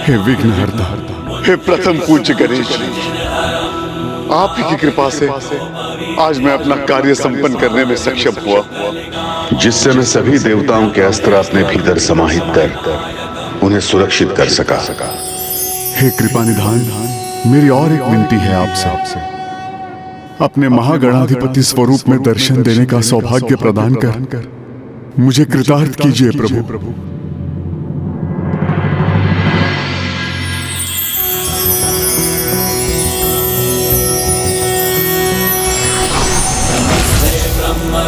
हे विघ्नहर्ता, हे प्रथम पूज्य गणेश, आप ही की कृपा से आज मैं अपना कार्य संपन्न करने में सक्षम हुआ, जिससे मैं सभी देवताओं के अस्त्र अपने भीतर समाहित कर उन्हें सुरक्षित कर सका। हे कृपा निधान, मेरी और एक विनती है आपसे, अपने महागणाधिपति स्वरूप में दर्शन देने का सौभाग्य प्रदान कर मुझे कृतार्थ कीजिए प्रभु।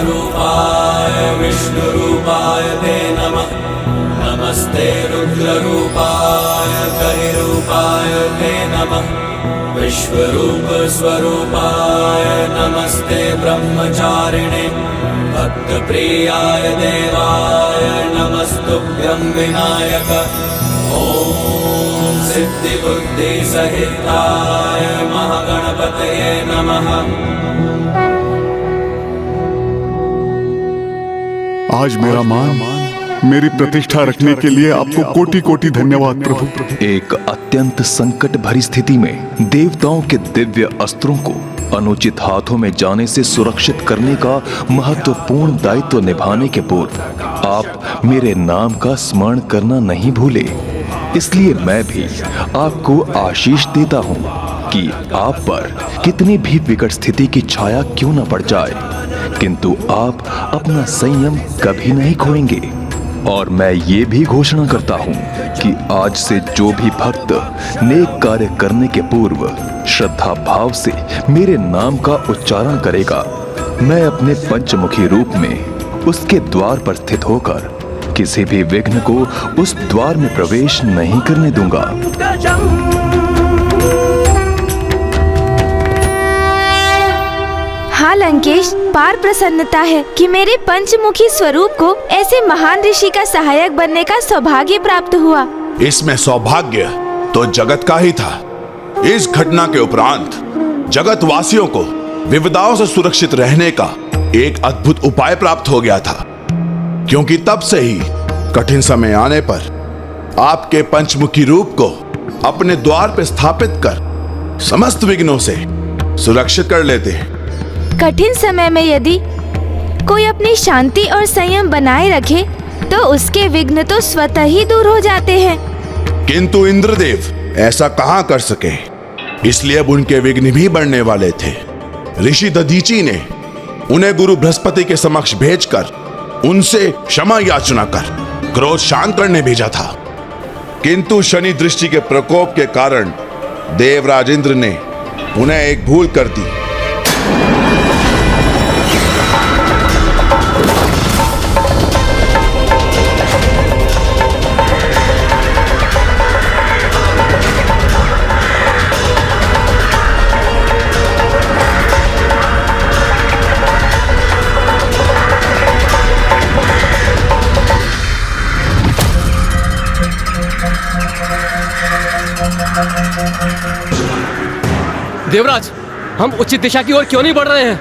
रूपाय विष्णुरूपाय ते नमः। नमस्ते रुद्ररूपाय कलिरूपाय ते नमः। विश्वरूप स्वरूपाय नमस्ते ब्रह्मचारिणे। भक्तप्रियाय देवाय नमस्तुभ्यं विनायक। ॐ सिद्धिबुद्धिसहिताय महागणपतये नमः। आज मेरा मान, मेरी प्रतिष्ठा रखने के लिए आपको कोटि कोटि धन्यवाद प्रभु। एक अत्यंत संकट भरी स्थिति में देवताओं के दिव्य अस्त्रों को अनुचित हाथों में जाने से सुरक्षित करने का महत्वपूर्ण दायित्व निभाने के पूर्व आप मेरे नाम का स्मरण करना नहीं भूले। इसलिए मैं भी आपको आशीष देता हूँ कि आप पर कितनी भी विकट स्थिति की छाया क्यों न पड़ जाए, किंतु आप अपना संयम कभी नहीं खोएंगे। और मैं ये भी घोषणा करता हूँ कि आज से जो भी भक्त नेक कार्य करने के पूर्व श्रद्धा भाव से मेरे नाम का उच्चारण करेगा, मैं अपने पंचमुखी रूप में उसके द्वार पर स्थित होकर किसी भी विघ्न को उस द्वार में प्रवेश नहीं करने दूंगा। हाँ लंकेश, पार प्रसन्नता है कि मेरे पंचमुखी स्वरूप को ऐसे महान ऋषि का सहायक बनने का सौभाग्य प्राप्त हुआ। इसमें सौभाग्य तो जगत का ही था। इस घटना के उपरांत जगत वासियों को विविधाओं से सुरक्षित रहने का एक अद्भुत उपाय प्राप्त हो गया था, क्योंकि तब से ही कठिन समय आने पर आपके पंचमुखी रूप को अपने द्वार पर स्थापित कर समस्त विघ्नों से सुरक्षित कर लेते हैं। कठिन समय में यदि कोई अपनी शांति और संयम बनाए रखे तो उसके विघ्न तो स्वतः ही दूर हो जाते हैं। किंतु इंद्रदेव ऐसा कहाँ कर सके, इसलिए अब उनके विघ्न भी बढ़ने वाले थे। ऋषि दधीची ने उन्हें गुरु बृहस्पति के समक्ष भेजकर उनसे क्षमा याचना कर क्रोध शांत करने भेजा था, किंतु शनि दृष्टि के प्रकोप के कारण देवराज इंद्र ने उन्हें एक भूल कर दी। देवराज, हम उचित दिशा की ओर क्यों नहीं बढ़ रहे हैं?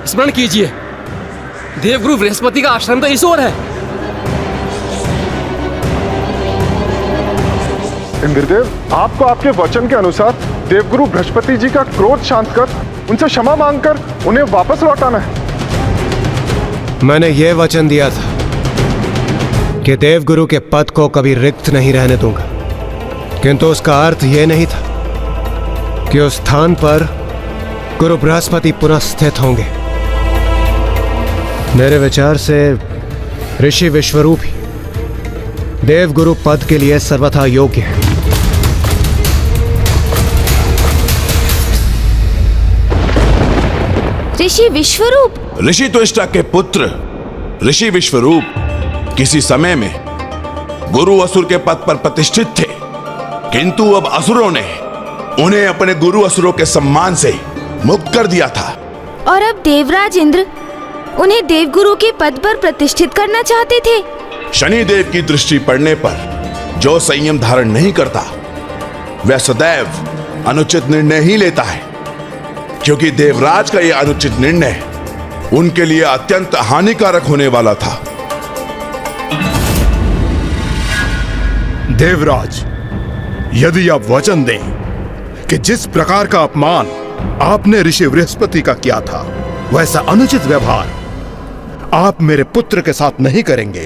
स्मरण कीजिए, देवगुरु बृहस्पति का आश्रम तो इस ओर है। इंद्रदेव, आपको आपके वचन के अनुसार देवगुरु बृहस्पति जी का क्रोध शांत कर उनसे क्षमा मांगकर उन्हें वापस लौटाना है। मैंने ये वचन दिया था कि देवगुरु के पद को कभी रिक्त नहीं रहने दूंगा, किंतु उसका अर्थ यह नहीं था कि उस स्थान पर गुरु बृहस्पति पुनः स्थित होंगे। मेरे विचार से ऋषि विश्वरूप ही देवगुरु पद के लिए सर्वथा योग्य है। ऋषि विश्वरूप? ऋषि त्वष्टा के पुत्र ऋषि विश्वरूप किसी समय में गुरु असुर के पद पर प्रतिष्ठित थे, किंतु अब असुरों ने उन्हें अपने गुरु असुरों के सम्मान से मुक्त कर दिया था। और अब देवराज इंद्र उन्हें देवगुरु के पद पर प्रतिष्ठित करना चाहते थे। शनि देव की दृष्टि पड़ने पर जो संयम धारण नहीं करता वह सदैव अनुचित निर्णय ही लेता है, क्योंकि देवराज का यह अनुचित निर्णय उनके लिए अत्यंत हानिकारक होने वाला था। देवराज, यदि आप वचन दें कि जिस प्रकार का अपमान आपने ऋषि बृहस्पति का किया था, वैसा अनुचित व्यवहार आप मेरे पुत्र के साथ नहीं करेंगे,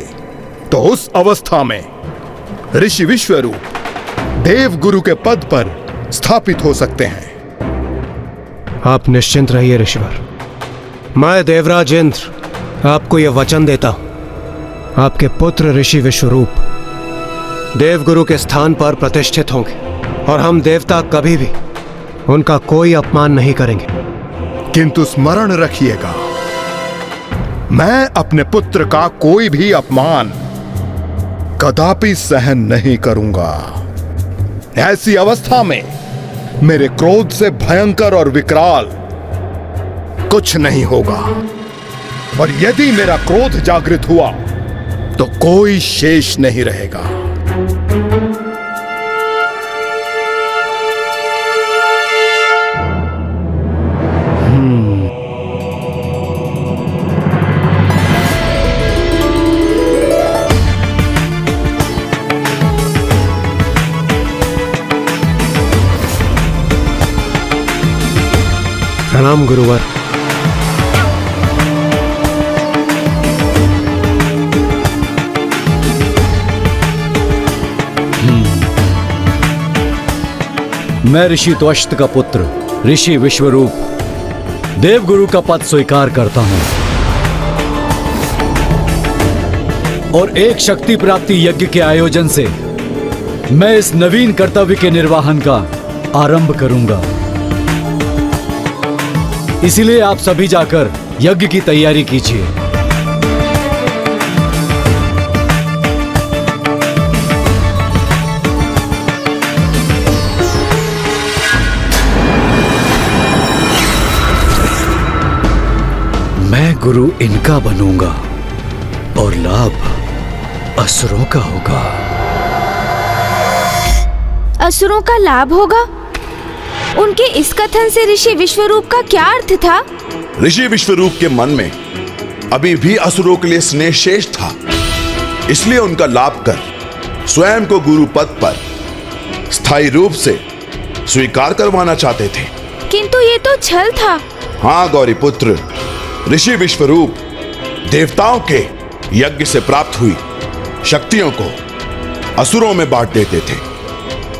तो उस अवस्था में ऋषि विश्वरूप देवगुरु के पद पर स्थापित हो सकते हैं। आप निश्चिंत रहिए ऋषिवर। मैं देवराज इंद्र आपको यह वचन देता हूं, आपके पुत्र ऋषि विश्वरूप देवगुरु के स्थान पर प्रतिष्ठित होंगे और हम देवता कभी भी उनका कोई अपमान नहीं करेंगे। किंतु स्मरण रखिएगा, मैं अपने पुत्र का कोई भी अपमान कदापि सहन नहीं करूंगा। ऐसी अवस्था में मेरे क्रोध से भयंकर और विकराल कुछ नहीं होगा, और यदि मेरा क्रोध जागृत हुआ तो कोई शेष नहीं रहेगा। प्रणाम गुरुवर। मैं ऋषि त्वष्ट का पुत्र ऋषि विश्वरूप देवगुरु का पद स्वीकार करता हूं और एक शक्ति प्राप्ति यज्ञ के आयोजन से मैं इस नवीन कर्तव्य के निर्वहन का आरंभ करूंगा। इसीलिए आप सभी जाकर यज्ञ की तैयारी कीजिए। मैं गुरु इनका बनूंगा और लाभ असुरों का होगा। असुरों का लाभ होगा? उनके इस कथन से ऋषि विश्वरूप का क्या अर्थ था? ऋषि विश्वरूप के मन में अभी भी असुरों के लिए स्नेह शेष था, इसलिए उनका लाभ कर स्वयं को गुरु पद पर स्थायी रूप से स्वीकार करवाना चाहते थे। किंतु ये तो छल था। हाँ गौरी पुत्र, ऋषि विश्वरूप देवताओं के यज्ञ से प्राप्त हुई शक्तियों को असुरों में बांट देते थे।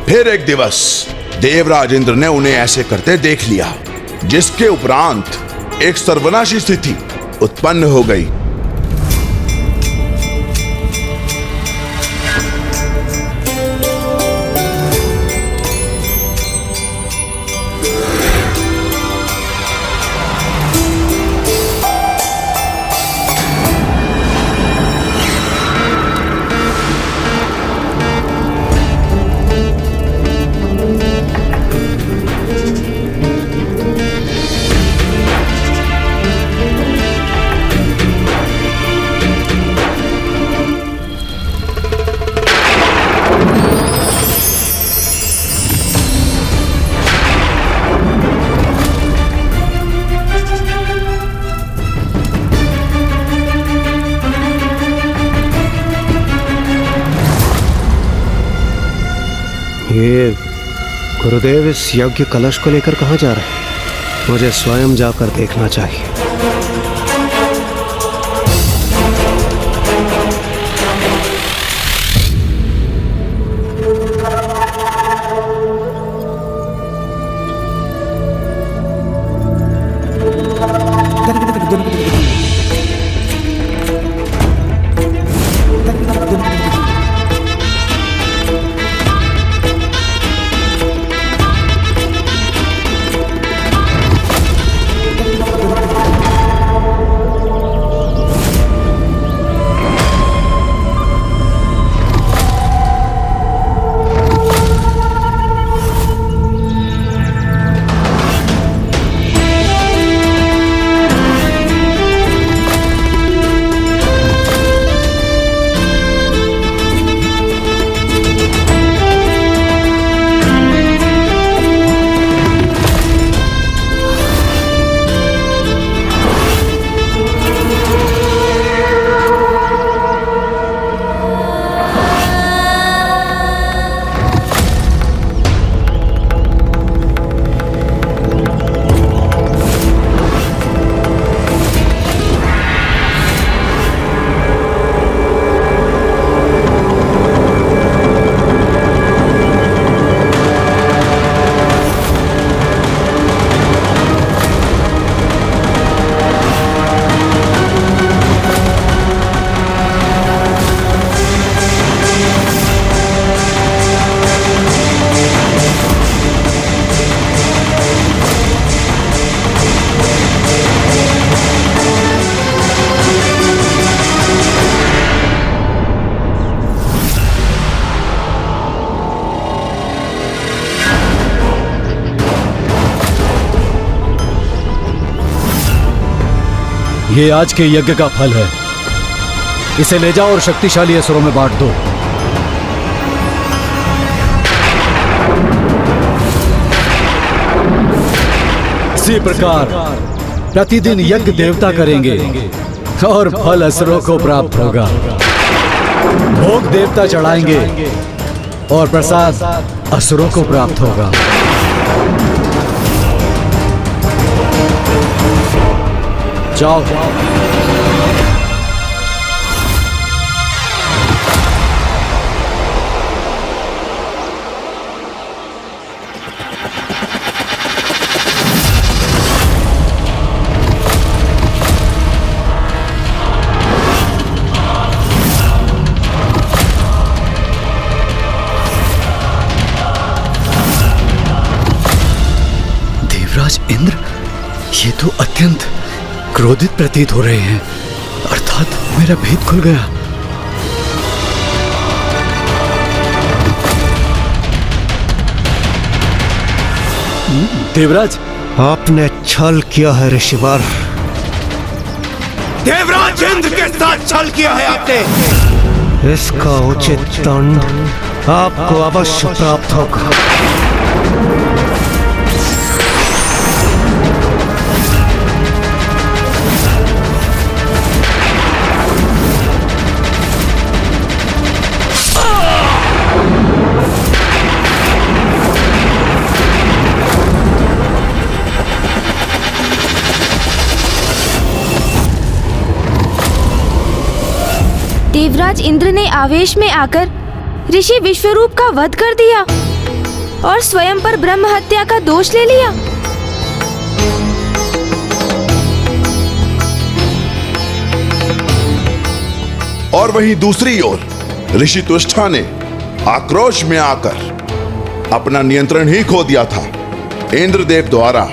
फिर एक दिवस देवराज इंद्र ने उन्हें ऐसे करते देख लिया, जिसके उपरांत एक सर्वनाशी स्थिति उत्पन्न हो गई। ये गुरुदेव इस यज्ञ कलश को लेकर कहाँ जा रहे हैं? मुझे स्वयं जाकर देखना चाहिए। ये आज के यज्ञ का फल है। इसे ले जाओ और शक्तिशाली असुरों में बांट दो। इसी प्रकार प्रतिदिन यज्ञ देवता करेंगे और फल असुरों को प्राप्त होगा। भोग देवता चढ़ाएंगे और प्रसाद असुरों को प्राप्त होगा। जाओ। देवराज इंद्र, ये तो अत्यंत क्रोधित प्रतीत हो रहे हैं, अर्थात मेरा भेद खुल गया। देवराज, आपने छल किया है ऋषिवर। देवराज इंद्र के साथ छल किया है आपने। इसका उचित दंड आपको अवश्य प्राप्त होगा। देवराज इंद्र ने आवेश में आकर ऋषि विश्वरूप का वध कर दिया और स्वयं पर ब्रह्म हत्या का दोष ले लिया। और वहीं दूसरी ओर ऋषि तुष्ठा ने आक्रोश में आकर अपना नियंत्रण ही खो दिया था। इंद्रदेव द्वारा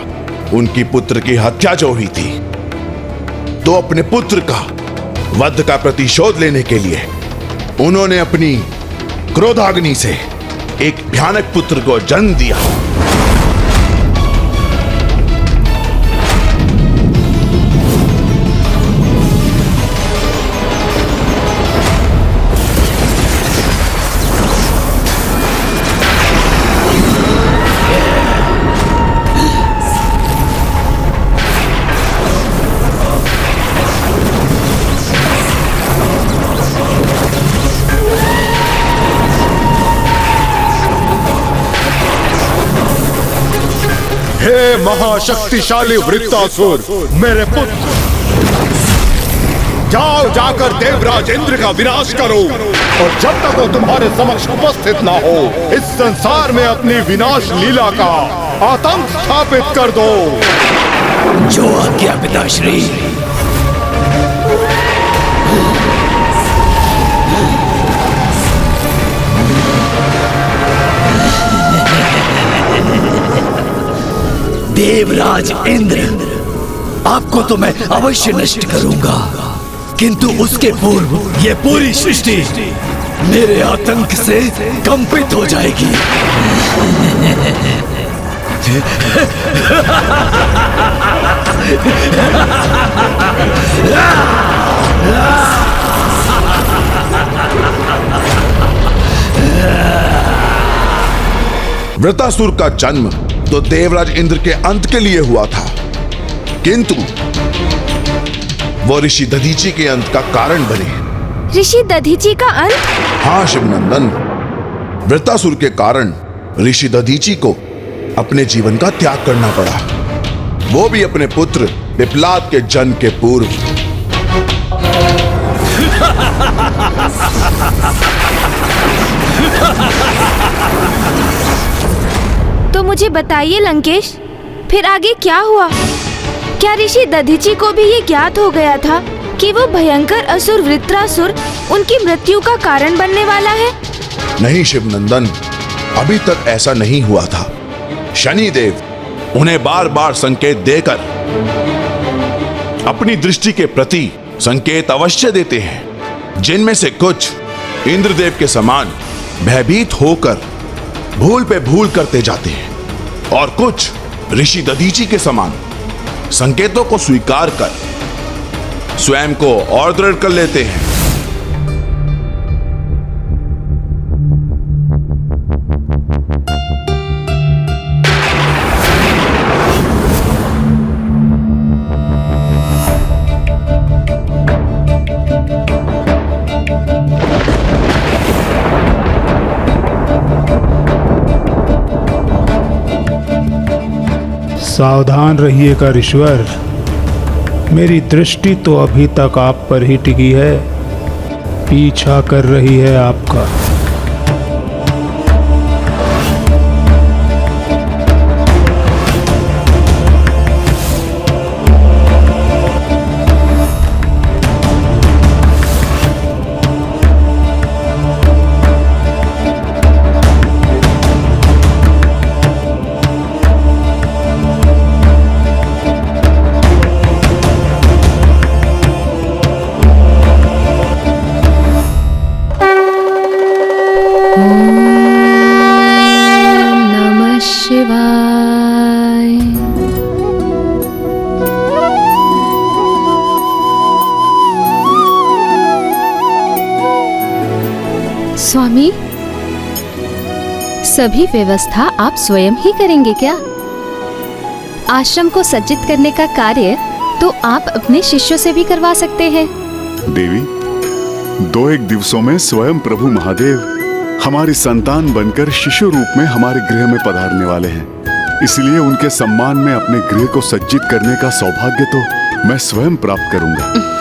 उनकी पुत्र की हत्या जो हुई थी, तो अपने पुत्र का वध का प्रतिशोध लेने के लिए उन्होंने अपनी क्रोधाग्नि से एक भयानक पुत्र को जन्म दिया। हे महाशक्तिशाली वृत्तासुर, मेरे पुत्र, जाओ जाकर देवराज इंद्र का विनाश करो, और जब तक वो तुम्हारे समक्ष उपस्थित ना हो, इस संसार में अपनी विनाश लीला का आतंक स्थापित कर दो। जो आज्ञा पिताश्री। देवराज इंद्र, आपको तो मैं अवश्य नष्ट करूंगा, किंतु उसके पूर्व ये पूरी सृष्टि मेरे आतंक से कंपित हो जाएगी। वृत्तासुर का जन्म तो देवराज इंद्र के अंत के लिए हुआ था, किंतु वो ऋषि दधीचि के अंत का कारण बने। ऋषि दधीचि का अंत? हाँ शिवनंदन, वृत्तासुर के कारण ऋषि दधीचि को अपने जीवन का त्याग करना पड़ा, वो भी अपने पुत्र पिप्लाद के जन्म के पूर्व। तो मुझे बताइए लंकेश, फिर आगे क्या हुआ? क्या ऋषि दधीचि को भी ये ज्ञात हो गया था कि वो भयंकर असुर वृत्रासुर उनकी मृत्यु का कारण बनने वाला है? नहीं शिवनंदन, अभी तक ऐसा नहीं हुआ था। शनिदेव उन्हें बार बार संकेत देकर अपनी दृष्टि के प्रति संकेत अवश्य देते हैं, जिनमें से कुछ इंद्रदेव के समान भयभीत होकर भूल पे भूल करते जाते हैं, और कुछ ऋषि दधीचि के समान संकेतों को स्वीकार कर स्वयं को और दृढ़ कर लेते हैं। सावधान रहिएगा ऋषवर, मेरी दृष्टि तो अभी तक आप पर ही टिकी है, पीछा कर रही है आपका। स्वामी, सभी व्यवस्था आप स्वयं ही करेंगे क्या? आश्रम को सज्जित करने का कार्य तो आप अपने शिष्यों से भी करवा सकते हैं। देवी, 2-1 दिवसों में स्वयं प्रभु महादेव हमारी संतान बनकर शिशु रूप में हमारे गृह में पधारने वाले हैं। इसलिए उनके सम्मान में अपने गृह को सज्जित करने का सौभाग्य तो मैं स्वयं प्राप्त करूंगा।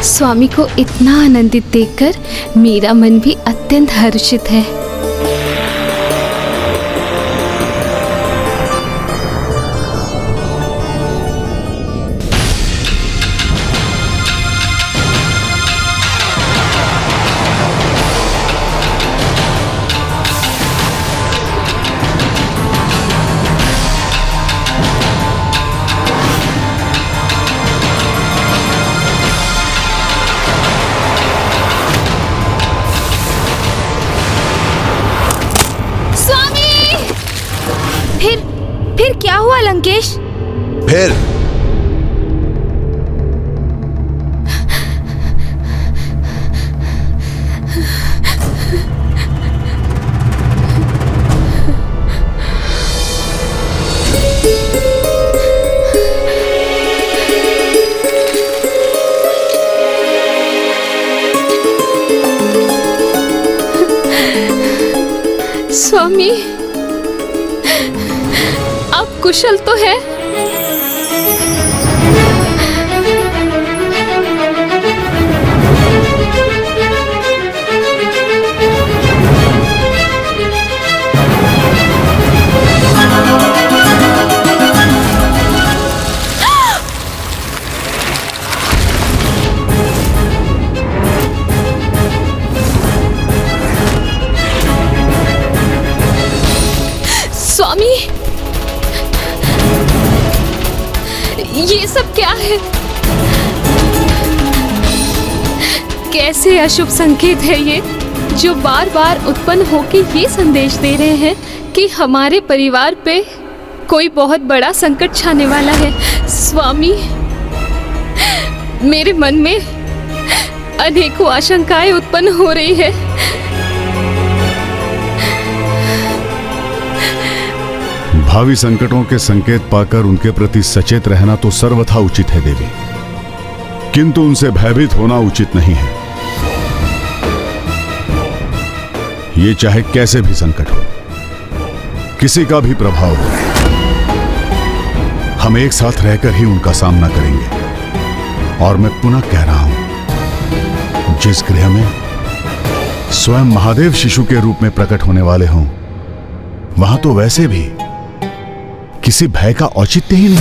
स्वामी को इतना आनंदित देखकर मेरा मन भी अत्यंत हर्षित है। फिर क्या हुआ लंकेश? फिर स्वामी, आप कुशल तो है? स्वामी, ये सब क्या है? कैसे अशुभ संकेत है ये, जो बार बार उत्पन्न होके ये संदेश दे रहे हैं कि हमारे परिवार पे कोई बहुत बड़ा संकट छाने वाला है। स्वामी, मेरे मन में अनेकों आशंकाएं उत्पन्न हो रही है। भावी संकटों के संकेत पाकर उनके प्रति सचेत रहना तो सर्वथा उचित है देवी, किंतु उनसे भयभीत होना उचित नहीं है। ये चाहे कैसे भी संकट हो, किसी का भी प्रभाव हो, हम एक साथ रहकर ही उनका सामना करेंगे। और मैं पुनः कह रहा हूं, जिस गृह में स्वयं महादेव शिशु के रूप में प्रकट होने वाले हों, वहां तो वैसे भी किसी भय का औचित्य ही नहीं।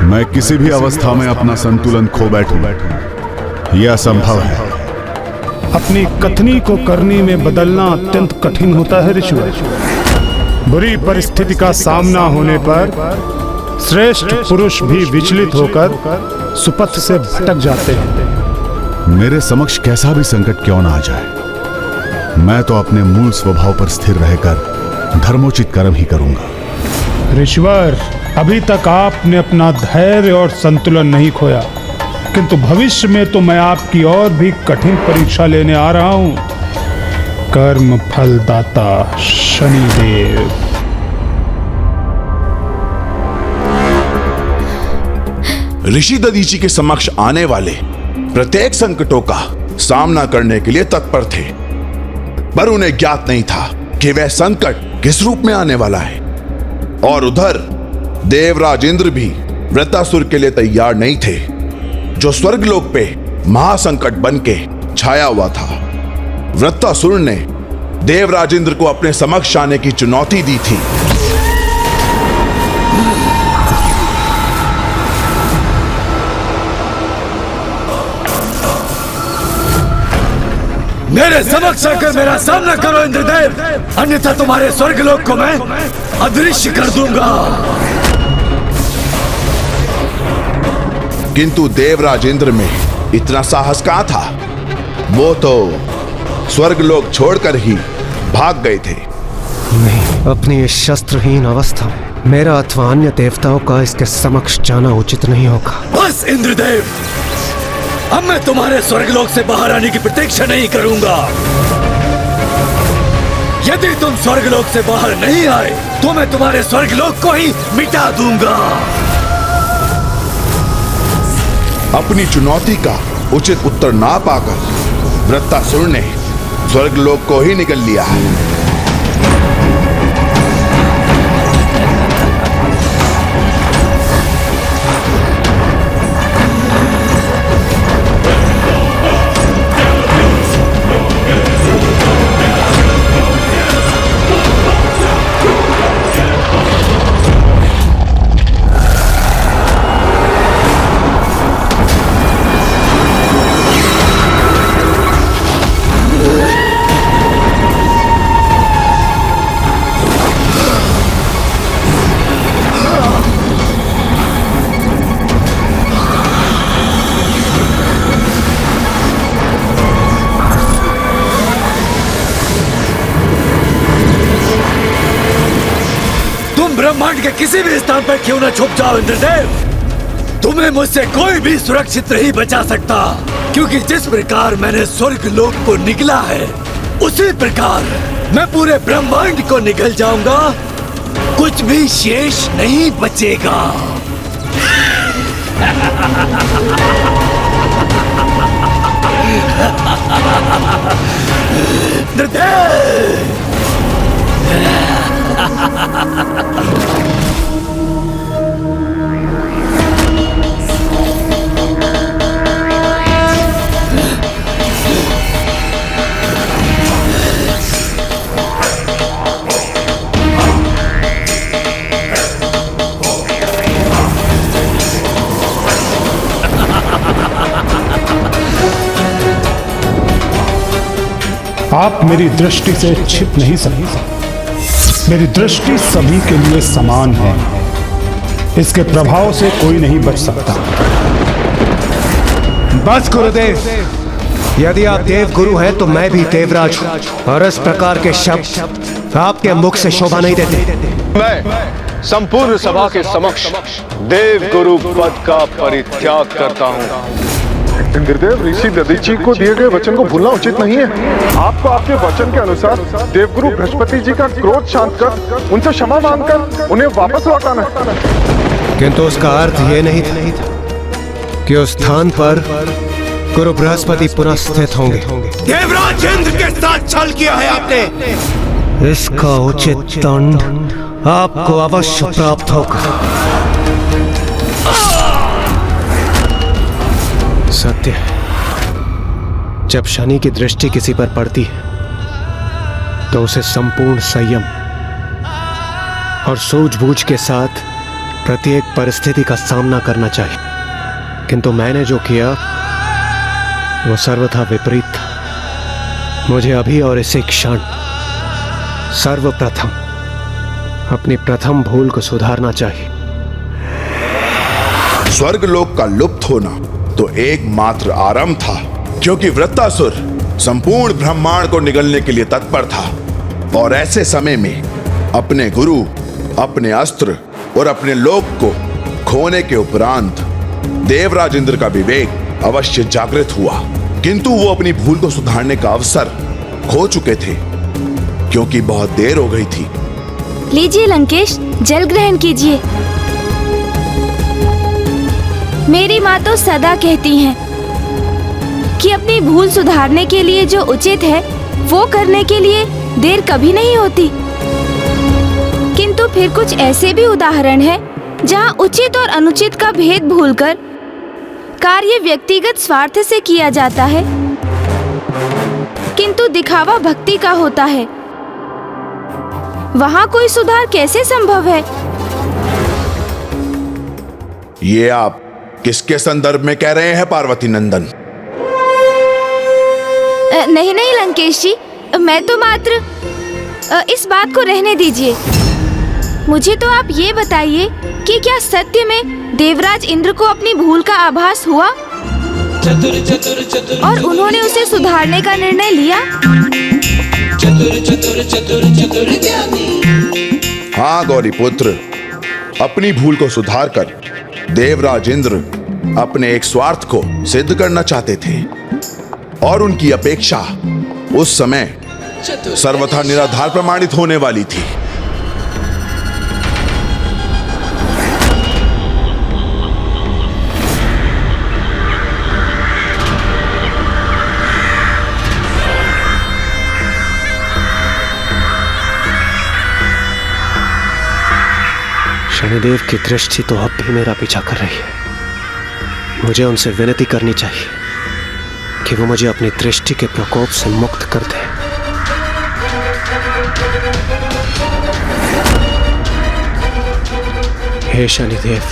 मैं किसी भी अवस्था में अपना संतुलन खो बैठूं, यह असंभव है। अपनी कथनी को करनी में बदलना अत्यंत कठिन होता है ऋषिवर। बुरी परिस्थिति का सामना होने पर श्रेष्ठ पुरुष भी विचलित होकर सुपथ से भटक जाते हैं। मेरे समक्ष कैसा भी संकट क्यों ना आ जाए, मैं तो अपने मूल स्वभाव पर स्थिर रहकर धर्मोचित कर्म ही करूंगा। ऋषिवर, अभी तक आपने अपना धैर्य और संतुलन नहीं खोया, किंतु भविष्य में तो मैं आपकी और भी कठिन परीक्षा लेने आ रहा हूं। कर्म फलदाता शनिदेव। ऋषि दधीचि के समक्ष आने वाले प्रत्येक संकटों का सामना करने के लिए तत्पर थे, पर उन्हें ज्ञात नहीं था कि वह संकट किस रूप में आने वाला है। और उधर देवराज इंद्र भी वृत्रासुर के लिए तैयार नहीं थे, जो स्वर्गलोक पे महासंकट बन के छाया हुआ था। वृत्रासुर ने देवराज इंद्र को अपने समक्ष आने की चुनौती दी थी। मेरे समक्ष आकर मेरा सामना करो इंद्रदेव, अन्यथा तुम्हारे स्वर्गलोक को मैं अदृश्य कर दूंगा। किंतु देवराज इंद्र में इतना साहस कहां था। वो तो स्वर्गलोक छोड़कर ही भाग गए थे। नहीं, अपनी इस शस्त्रहीन अवस्था में मेरा अथवा अन्य देवताओं का इसके समक्ष जाना उचित नहीं होगा। बस इंद्रदेव, अब मैं तुम्हारे स्वर्गलोक से बाहर आने की प्रतीक्षा नहीं करूंगा। यदि तुम स्वर्गलोक से बाहर नहीं आए तो मैं तुम्हारे स्वर्गलोक को ही मिटा दूंगा। अपनी चुनौती का उचित उत्तर ना पाकर वृत्रासुर ने स्वर्गलोक को ही निकल लिया। ब्रह्मांड के किसी भी स्थान पर क्यों न छुप जाओ इंद्रदेव, तुम्हें मुझसे कोई भी सुरक्षित नहीं बचा सकता, क्योंकि जिस प्रकार मैंने स्वर्ग लोक को निगला है उसी प्रकार मैं पूरे ब्रह्मांड को निगल जाऊंगा। कुछ भी शेष नहीं बचेगा। इंद्रदेव, आप मेरी दृष्टि से छिप नहीं सकते। मेरी दृष्टि सभी के लिए समान है, इसके प्रभाव से कोई नहीं बच सकता। बस गुरुदेव, यदि आप देव गुरु हैं तो मैं भी देवराज हूं, और इस प्रकार के शब्द आपके मुख से शोभा नहीं देते। मैं संपूर्ण सभा के समक्ष देव गुरु पद का परित्याग करता हूं। इंद्रदेव, ऋषि दधीचि को दिए गए वचन को भूलना उचित नहीं है। आपको आपके वचन के अनुसार देवगुरु बृहस्पति जी का क्रोध शांत कर उनसे क्षमा मांगकर उन्हें वापस लौटाना है। किंतु उसका अर्थ ये नहीं था कि उस स्थान पर गुरु बृहस्पति पुनः स्थित होंगे। देवराज इंद्र के साथ छल किया है आपने। इसका उचित दंड आपको अवश्य प्राप्त होगा। सत्य है, जब शनि की दृष्टि किसी पर पड़ती है तो उसे संपूर्ण संयम और सूझबूझ के साथ प्रत्येक परिस्थिति का सामना करना चाहिए। किंतु मैंने जो किया वो सर्वथा विपरीत था। मुझे अभी और इसी क्षण सर्वप्रथम अपनी प्रथम भूल को सुधारना चाहिए। स्वर्गलोक का लुप्त होना तो एकमात्र आरंभ था, क्योंकि वृत्तासुर संपूर्ण ब्रह्मांड को निगलने के लिए तत्पर था। और ऐसे समय में अपने गुरु, अपने अस्त्र और अपने लोक को खोने के उपरांत देवराज इंद्र का विवेक अवश्य जागृत हुआ, किंतु वो अपनी भूल को सुधारने का अवसर खो चुके थे, क्योंकि बहुत देर हो गई थी। लीजिए लंकेश, जल ग्रहण कीजिए। मेरी माँ तो सदा कहती हैं कि अपनी भूल सुधारने के लिए जो उचित है वो करने के लिए देर कभी नहीं होती। किंतु फिर कुछ ऐसे भी उदाहरण हैं जहाँ उचित और अनुचित का भेद भूलकर कार्य व्यक्तिगत स्वार्थ से किया जाता है, किंतु दिखावा भक्ति का होता है। वहाँ कोई सुधार कैसे संभव है? ये आप किसके संदर्भ में कह रहे हैं पार्वती नंदन? नहीं नहीं लंकेश जी, मैं तो मात्र इस बात को रहने दीजिए। मुझे तो आप ये बताइए कि क्या सत्य में देवराज इंद्र को अपनी भूल का आभास हुआ और उन्होंने उसे सुधारने का निर्णय लिया? हाँ गौरी पुत्र, अपनी भूल को सुधारकर देवराज इंद्र अपने एक स्वार्थ को सिद्ध करना चाहते थे, और उनकी अपेक्षा उस समय सर्वथा निराधार प्रमाणित होने वाली थी। शनिदेव की दृष्टि तो अब भी मेरा पीछा कर रही है। मुझे उनसे विनती करनी चाहिए कि वो मुझे अपनी दृष्टि के प्रकोप से मुक्त कर दे। हे शनिदेव,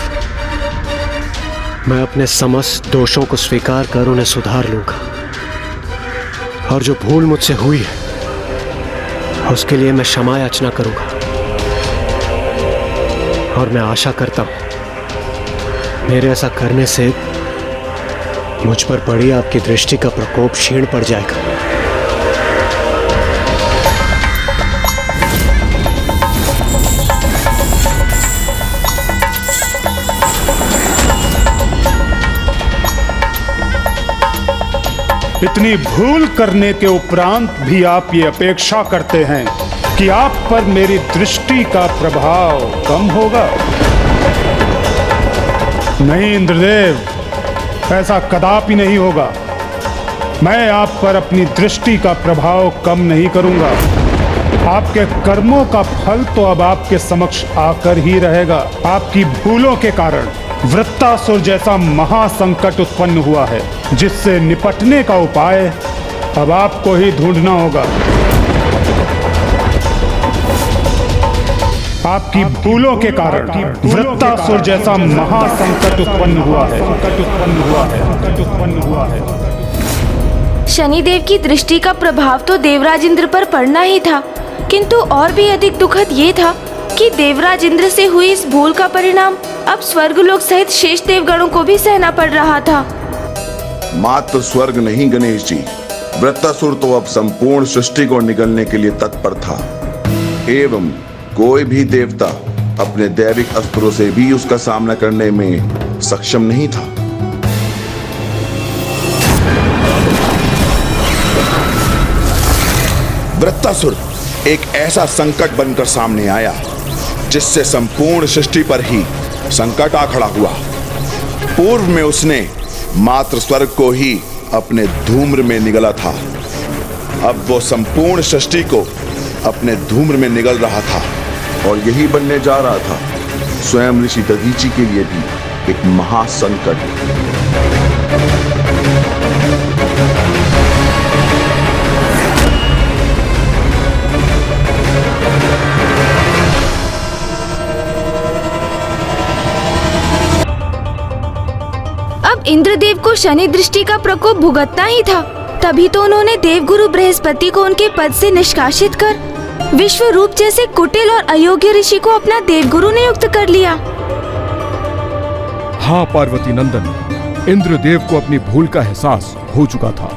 मैं अपने समस्त दोषों को स्वीकार कर उन्हें सुधार लूंगा, और जो भूल मुझसे हुई है उसके लिए मैं क्षमा याचना करूंगा। और मैं आशा करता हूं मेरे ऐसा करने से मुझ पर पड़ी आपकी दृष्टि का प्रकोप क्षीण पड़ जाएगा। इतनी भूल करने के उपरांत भी आप ये अपेक्षा करते हैं कि आप पर मेरी दृष्टि का प्रभाव कम होगा? नहीं इंद्रदेव, ऐसा कदापि नहीं होगा। मैं आप पर अपनी दृष्टि का प्रभाव कम नहीं करूंगा। आपके कर्मों का फल तो अब आपके समक्ष आकर ही रहेगा। आपकी भूलों के कारण वृत्तासुर जैसा महासंकट उत्पन्न हुआ है, जिससे निपटने का उपाय अब आपको ही ढूंढना होगा। आपकी भूलों के कारण वृत्तासुर जैसा महासंकट उत्पन्न हुआ है। शनिदेव की दृष्टि का प्रभाव तो देवराज इंद्र पर पड़ना ही था, किंतु और भी अधिक दुखद ये था कि देवराज इंद्र से हुई इस भूल का परिणाम अब स्वर्गलोक सहित शेष देवगणों को भी सहना पड़ रहा था। मात्र स्वर्ग नहीं गणेश जी, वृत्तासुर तो अब संपूर्ण सृष्टि को निगलने के लिए तत्पर था, एवं कोई भी देवता अपने दैविक अस्त्रों से भी उसका सामना करने में सक्षम नहीं था। वृत्तासुर एक ऐसा संकट बनकर सामने आया जिससे संपूर्ण सृष्टि पर ही संकट आ खड़ा हुआ। पूर्व में उसने मात्र स्वर्ग को ही अपने धूम्र में निगला था, अब वो संपूर्ण सृष्टि को अपने धूम्र में निगल रहा था, और यही बनने जा रहा था स्वयं ऋषि दधीची के लिए भी एक महासंकट। इंद्रदेव को शनि दृष्टि का प्रकोप भुगतना ही था। तभी तो उन्होंने देवगुरु बृहस्पति को उनके पद से निष्कासित कर विश्व रूप जैसे कुटिल और अयोग्य ऋषि को अपना देवगुरु नियुक्त कर लिया। हाँ पार्वती नंदन, इंद्रदेव को अपनी भूल का एहसास हो चुका था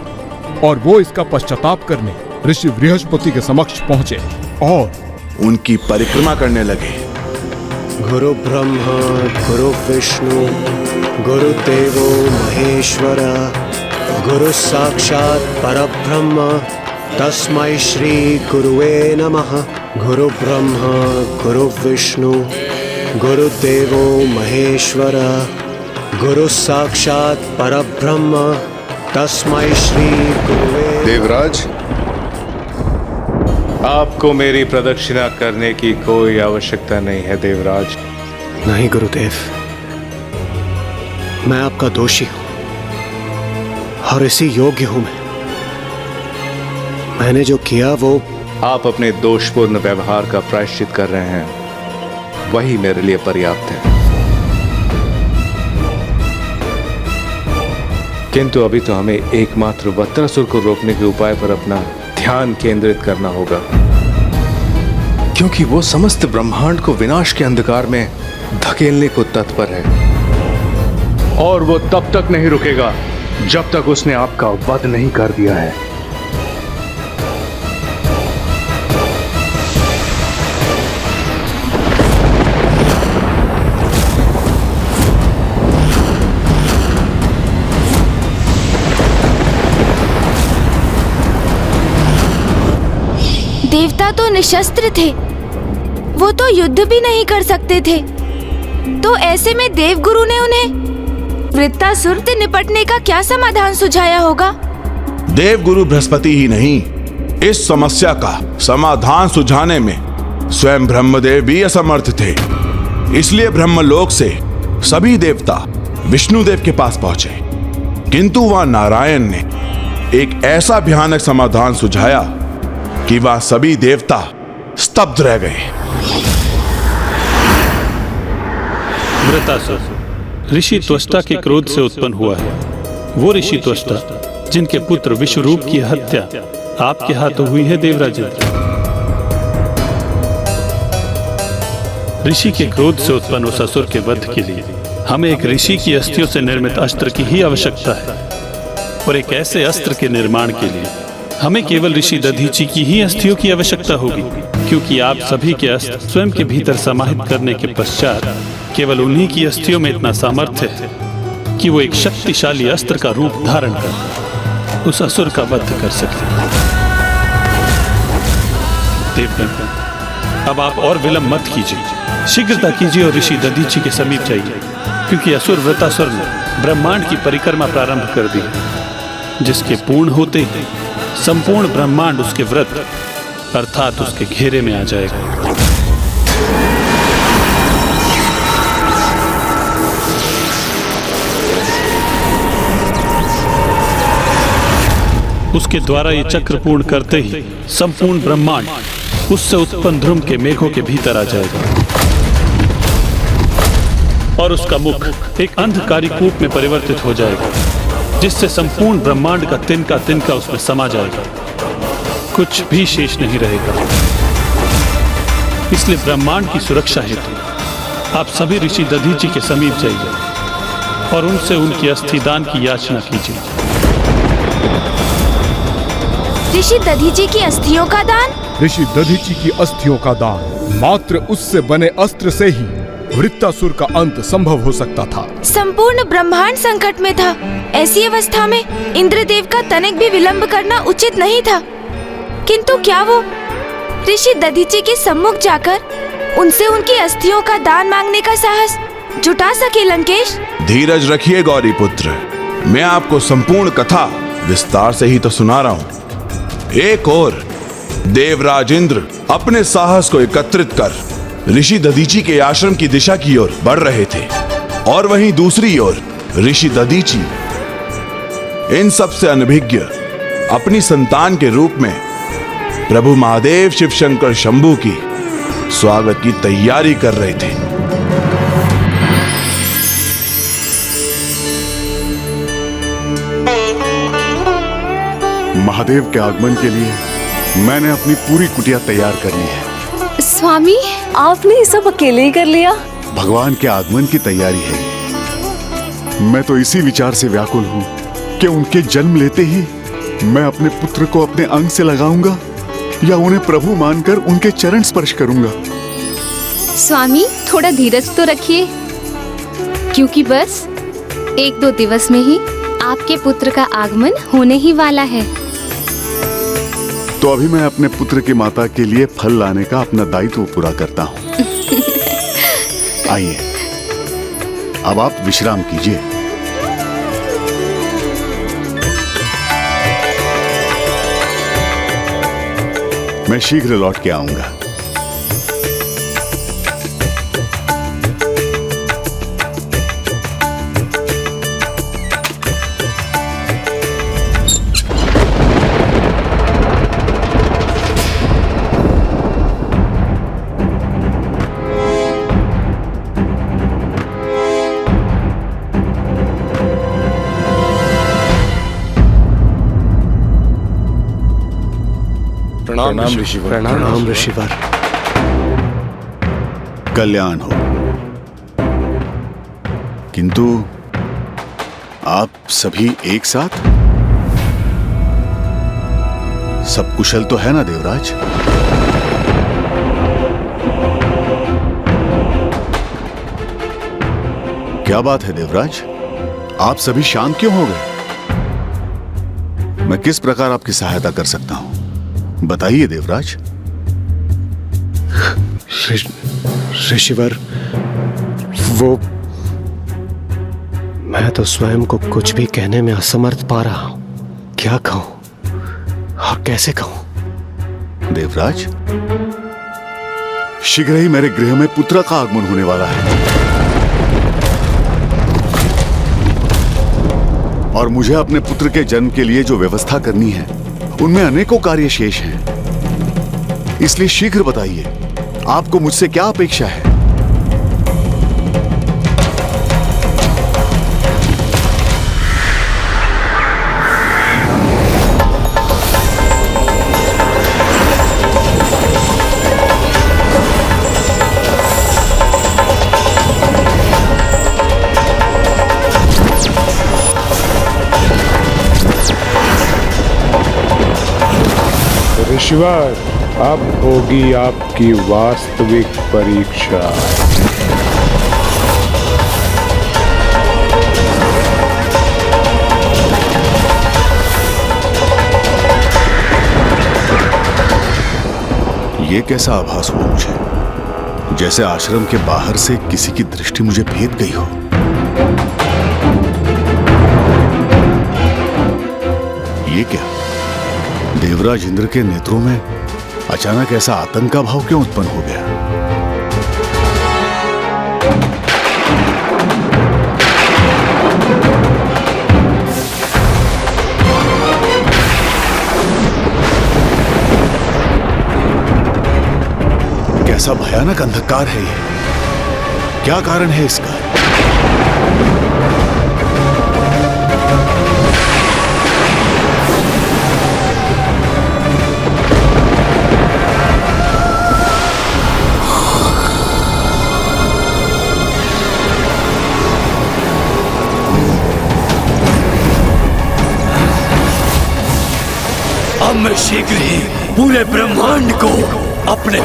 और वो इसका पश्चाताप करने ऋषि बृहस्पति के समक्ष पहुंचे और उनकी परिक्रमा करने लगे। गुरु ब्रह्मा गुरु विष्णु गुरुदेवो महेश्वर गुरु साक्षात परब्रह्म तस्मै श्री गुरुवे नमः। गुरु ब्रह्मा गुरु विष्णु गुरुदेवो महेश्वर गुरु साक्षात परब्रह्म तस्मै श्री गुरुवे। देवराज, आपको मेरी प्रदक्षिणा करने की कोई आवश्यकता नहीं है देवराज। नहीं गुरुदेव, मैं आपका दोषी हूं और इसी योग्य हूं। मैंने जो किया वो आप अपने दोषपूर्ण व्यवहार का प्रायश्चित कर रहे हैं, वही मेरे लिए पर्याप्त है। किंतु अभी तो हमें एकमात्र वत्रासुर को रोकने के उपाय पर अपना ध्यान केंद्रित करना होगा, क्योंकि वो समस्त ब्रह्मांड को विनाश के अंधकार में धकेलने को तत्पर है और वो तब तक नहीं रुकेगा जब तक उसने आपका वध नहीं कर दिया है। देवता तो निशस्त्र थे, वो तो युद्ध भी नहीं कर सकते थे, तो ऐसे में देवगुरु ने उन्हें वृत्तासुर से निपटने का क्या समाधान सुझाया होगा? देवगुरु बृहस्पति ही नहीं, इस समस्या का समाधान सुझाने में स्वयं ब्रह्मदेव भी असमर्थ थे। इसलिए ब्रह्मलोक से सभी देवता विष्णुदेव के पास पहुंचे, किंतु वहां नारायण ने एक ऐसा भयानक समाधान सुझाया कि वह सभी देवता स्तब्ध रह गए। वृत्तासुर ऋषि त्वष्टा के क्रोध से उत्पन्न हुआ है। वो ऋषि त्वष्टा जिनके पुत्र विश्वरूप की हत्या आपके हाथों हुई है देवराज। ऋषि के क्रोध से उत्पन्न उस असुर के वध के लिए हमें एक ऋषि की अस्थियों से निर्मित अस्त्र की ही आवश्यकता है, और एक ऐसे अस्त्र के निर्माण के लिए हमें केवल ऋषि दधीची की ही अस्थियों की आवश्यकता होगी, क्योंकि आप सभी के अस्त्र स्वयं के भीतर समाहित करने के पश्चात केवल उन्हीं की अस्थियों में इतना सामर्थ्य है कि वो एक शक्तिशाली अस्त्र का रूप धारण कर उस असुर का वध कर सकते हैं। देवगण, अब आप और विलंब मत कीजिए, शीघ्रता कीजिए और ऋषि दधीची के समीप जाइए, क्योंकि असुर वृत्तासुर ने ब्रह्मांड की परिक्रमा प्रारंभ कर दी, जिसके पूर्ण होते ही संपूर्ण ब्रह्मांड उसके व्रत अर्थात उसके घेरे में आ जाएगा। उसके द्वारा ये चक्र पूर्ण करते ही संपूर्ण ब्रह्मांड उससे उत्पन्न ध्रुव के मेघों के भीतर आ जाएगा और उसका मुख एक अंधकारी कूप में परिवर्तित हो जाएगा, जिससे संपूर्ण ब्रह्मांड का तिनका उसमें समा जाएगा, कुछ भी शेष नहीं रहेगा। इसलिए ब्रह्मांड की सुरक्षा हेतु आप सभी ऋषि दधीची के समीप जाइए और उनसे उनकी अस्थि दान की याचना कीजिए। ऋषि दधीची की अस्थियों का दान? ऋषि दधीची की अस्थियों का दान, मात्र उससे बने अस्त्र से ही वृत्तासुर का अंत संभव हो सकता था। संपूर्ण ब्रह्मांड संकट में था, ऐसी अवस्था में इंद्रदेव का तनिक भी विलंब करना उचित नहीं था, किंतु क्या वो ऋषि दधीची के सम्मुख जाकर उनसे उनकी अस्थियों का दान मांगने का साहस जुटा सके? लंकेश, धीरज रखिए गौरी पुत्र, मैं आपको संपूर्ण कथा विस्तार से ही तो सुना रहा हूं। एक और देवराज इंद्र अपने साहस को एकत्रित कर ऋषि दधीची के आश्रम की दिशा की ओर बढ़ रहे थे, और वहीं दूसरी ओर ऋषि दधीची इन सबसे अनभिज्ञ अपनी संतान के रूप में प्रभु महादेव शिव शंकर शंभू की स्वागत की तैयारी कर रहे थे। महादेव के आगमन के लिए मैंने अपनी पूरी कुटिया तैयार कर ली है। स्वामी, आपने ये सब अकेले ही कर लिया? भगवान के आगमन की तैयारी है ये। मैं तो इसी विचार से व्याकुल हूँ कि उनके जन्म लेते ही मैं अपने पुत्र को अपने अंग से लगाऊंगा या उन्हें प्रभु मानकर उनके चरण स्पर्श करूंगा। स्वामी, थोड़ा धीरज तो रखिए, क्योंकि बस 1-2 दिवस में ही आपके पुत्र का आगमन होने ही वाला है। तो अभी मैं अपने पुत्र की माता के लिए फल लाने का अपना दायित्व पूरा करता हूँ। आइए, अब आप विश्राम कीजिए। मैं शीघ्र लौट के आऊंगा। प्रणाम ऋषिवर। प्रणाम ऋषिवर। कल्याण हो। किंतु आप सभी एक साथ? सब कुशल तो है ना देवराज? क्या बात है देवराज, आप सभी शांत क्यों हो गए? मैं किस प्रकार आपकी सहायता कर सकता हूं, बताइए देवराज। ऋषिवर, वो मैं तो स्वयं को कुछ भी कहने में असमर्थ पा रहा हूं। क्या कहूं और कैसे कहूं? देवराज, शीघ्र ही मेरे गृह में पुत्र का आगमन होने वाला है और मुझे अपने पुत्र के जन्म के लिए जो व्यवस्था करनी है उनमें अनेकों कार्य शेष हैं। इसलिए शीघ्र बताइए, आपको मुझसे क्या अपेक्षा है? ऋषिवर, अब होगी आपकी वास्तविक परीक्षा। ये कैसा आभास हुआ मुझे, जैसे आश्रम के बाहर से किसी की दृष्टि मुझे भेद गई हो। ये क्या? देवराज इंद्र के नेत्रों में अचानक ऐसा आतंक का भाव क्यों उत्पन्न हो गया? कैसा भयानक अंधकार है ये? क्या कारण है इसका? अब मैं शीघ्र ही पूरे ब्रह्मांड को अपने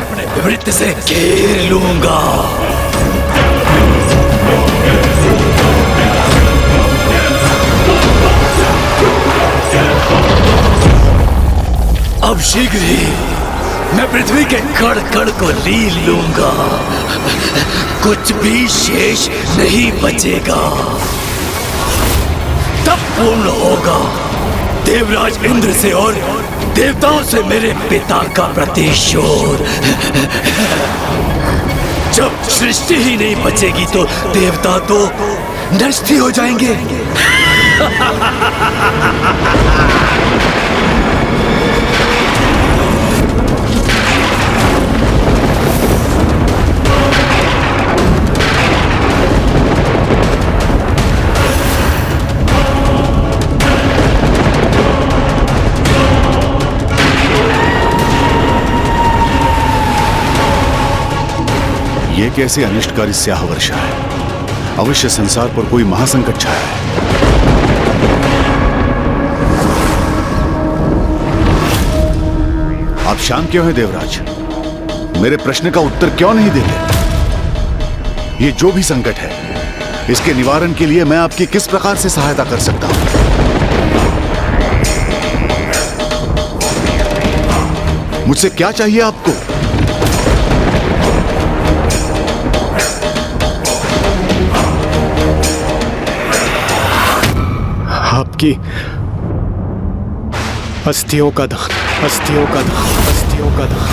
वृत्त से घेर लूंगा। अब शीघ्र ही मैं पृथ्वी के कण कण को लील लूंगा, कुछ भी शेष नहीं बचेगा। तब पूर्ण होगा देवराज इंद्र से और देवताओं से मेरे पिता का प्रतिशोध। जब सृष्टि ही नहीं बचेगी तो देवता तो नष्ट ही हो जाएंगे। ये कैसे अनिष्टकारी स्याह वर्षा है? अवश्य संसार पर कोई महासंकट छाया है। आप शांत क्यों हैं देवराज? मेरे प्रश्न का उत्तर क्यों नहीं देते? ये जो भी संकट है, इसके निवारण के लिए मैं आपकी किस प्रकार से सहायता कर सकता हूं? मुझसे क्या चाहिए आपको? आपकी अस्थियों का दान, अस्थियों का दान, अस्थियों का दान।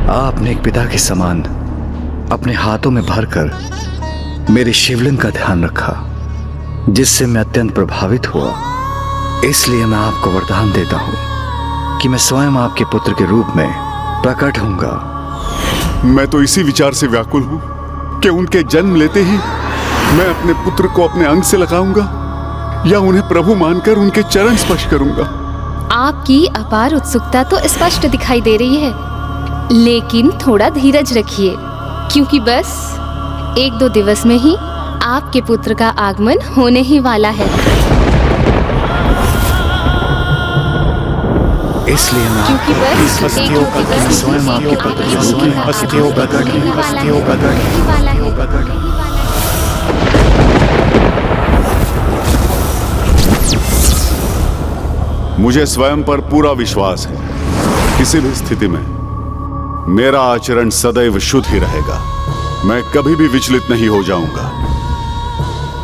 आपने एक पिता के समान अपने हाथों में भरकर मेरे शिवलिंग का ध्यान रखा, जिससे मैं अत्यंत प्रभावित हुआ। इसलिए मैं आपको वरदान देता हूं कि मैं स्वयं आपके पुत्र के रूप में प्रकट होऊंगा। मैं तो इसी विचार से व्याकुल हूं कि उनके जन्म लेते ही मैं अपने पुत्र को अपने अंग से लगाऊंगा या उन्हें प्रभु मानकर उनके चरण स्पर्श करूंगा। आपकी अपार उत्सुकता तो स्पष्ट दिखाई दे रही है, लेकिन थोड़ा धीरज रखिए, क्योंकि बस 1-2 दिवस में ही आपके पुत्र का आगमन होने ही वाला है। इसलिए मैं क्योंकि बस अस्थियों का स्वयं आपके पुत्र अस्थियों का गढ़, अस्थियों का गढ़। मुझे स्वयं पर पूरा विश्वास है, किसी भी स्थिति में मेरा आचरण सदैव शुद्ध ही रहेगा। मैं कभी भी विचलित नहीं हो जाऊंगा।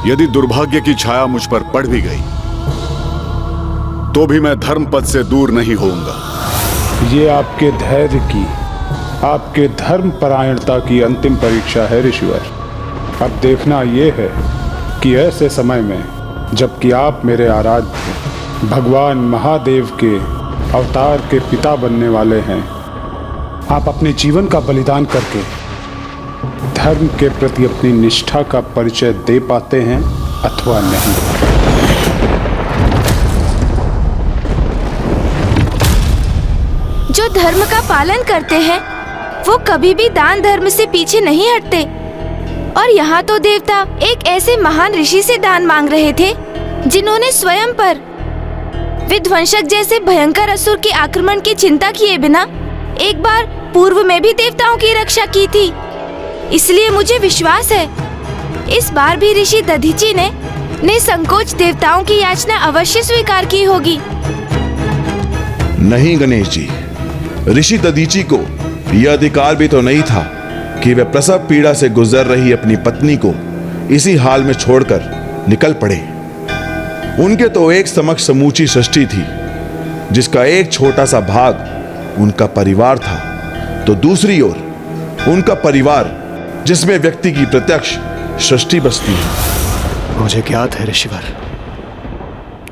यदि दुर्भाग्य की छाया मुझ पर पड़ भी गई तो भी मैं धर्म पद से दूर नहीं होऊंगा। ये आपके धैर्य की, आपके धर्म परायणता की अंतिम परीक्षा है ऋषिवर। अब देखना ये है कि ऐसे समय में जबकि आप मेरे आराध्य भगवान महादेव के अवतार के पिता बनने वाले हैं, आप अपने जीवन का बलिदान करके धर्म के प्रति अपनी निष्ठा का परिचय दे पाते हैं अथवा नहीं। जो धर्म का पालन करते हैं वो कभी भी दान धर्म से पीछे नहीं हटते। और यहाँ तो देवता एक ऐसे महान ऋषि से दान मांग रहे थे जिन्होंने स्वयं पर विध्वंसक जैसे भयंकर असुर के आक्रमण की चिंता किए बिना एक बार पूर्व में भी देवताओं की रक्षा की थी। इसलिए मुझे विश्वास है इस बार भी ऋषि दधीची ने निसंकोच देवताओं की याचना अवश्य स्वीकार की होगी। नहीं गणेश जी, ऋषि दधीची को यह अधिकार भी तो नहीं था कि वे प्रसव पीड़ा से गुजर रही अपनी पत्नी को इसी हाल में छोड़कर निकल पड़े। उनके तो एक समक्ष समूची सृष्टि थी, जिसका एक छोटा सा भाग उनका परिवार था, तो दूसरी ओर उनका परिवार जिसमें व्यक्ति की प्रत्यक्ष सृष्टि बसती है। मुझे ज्ञात है ऋषिवर,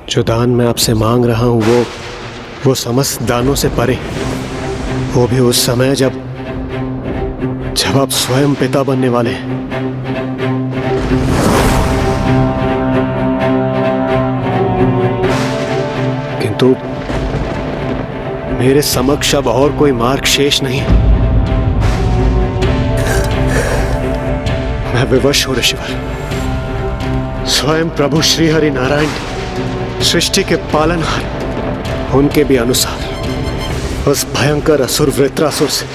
जो दान मैं आपसे मांग रहा हूं वो समस्त दानों से परे, वो भी उस समय जब आप स्वयं पिता बनने वाले हैं। किंतु मेरे समक्ष अब और कोई मार्ग शेष नहीं है। मैं विवश हूं ऋषिवर। स्वयं प्रभु श्री हरि नारायण सृष्टि के पालनहार, उनके भी अनुसार उस भयंकर असुर वृत्रासुर से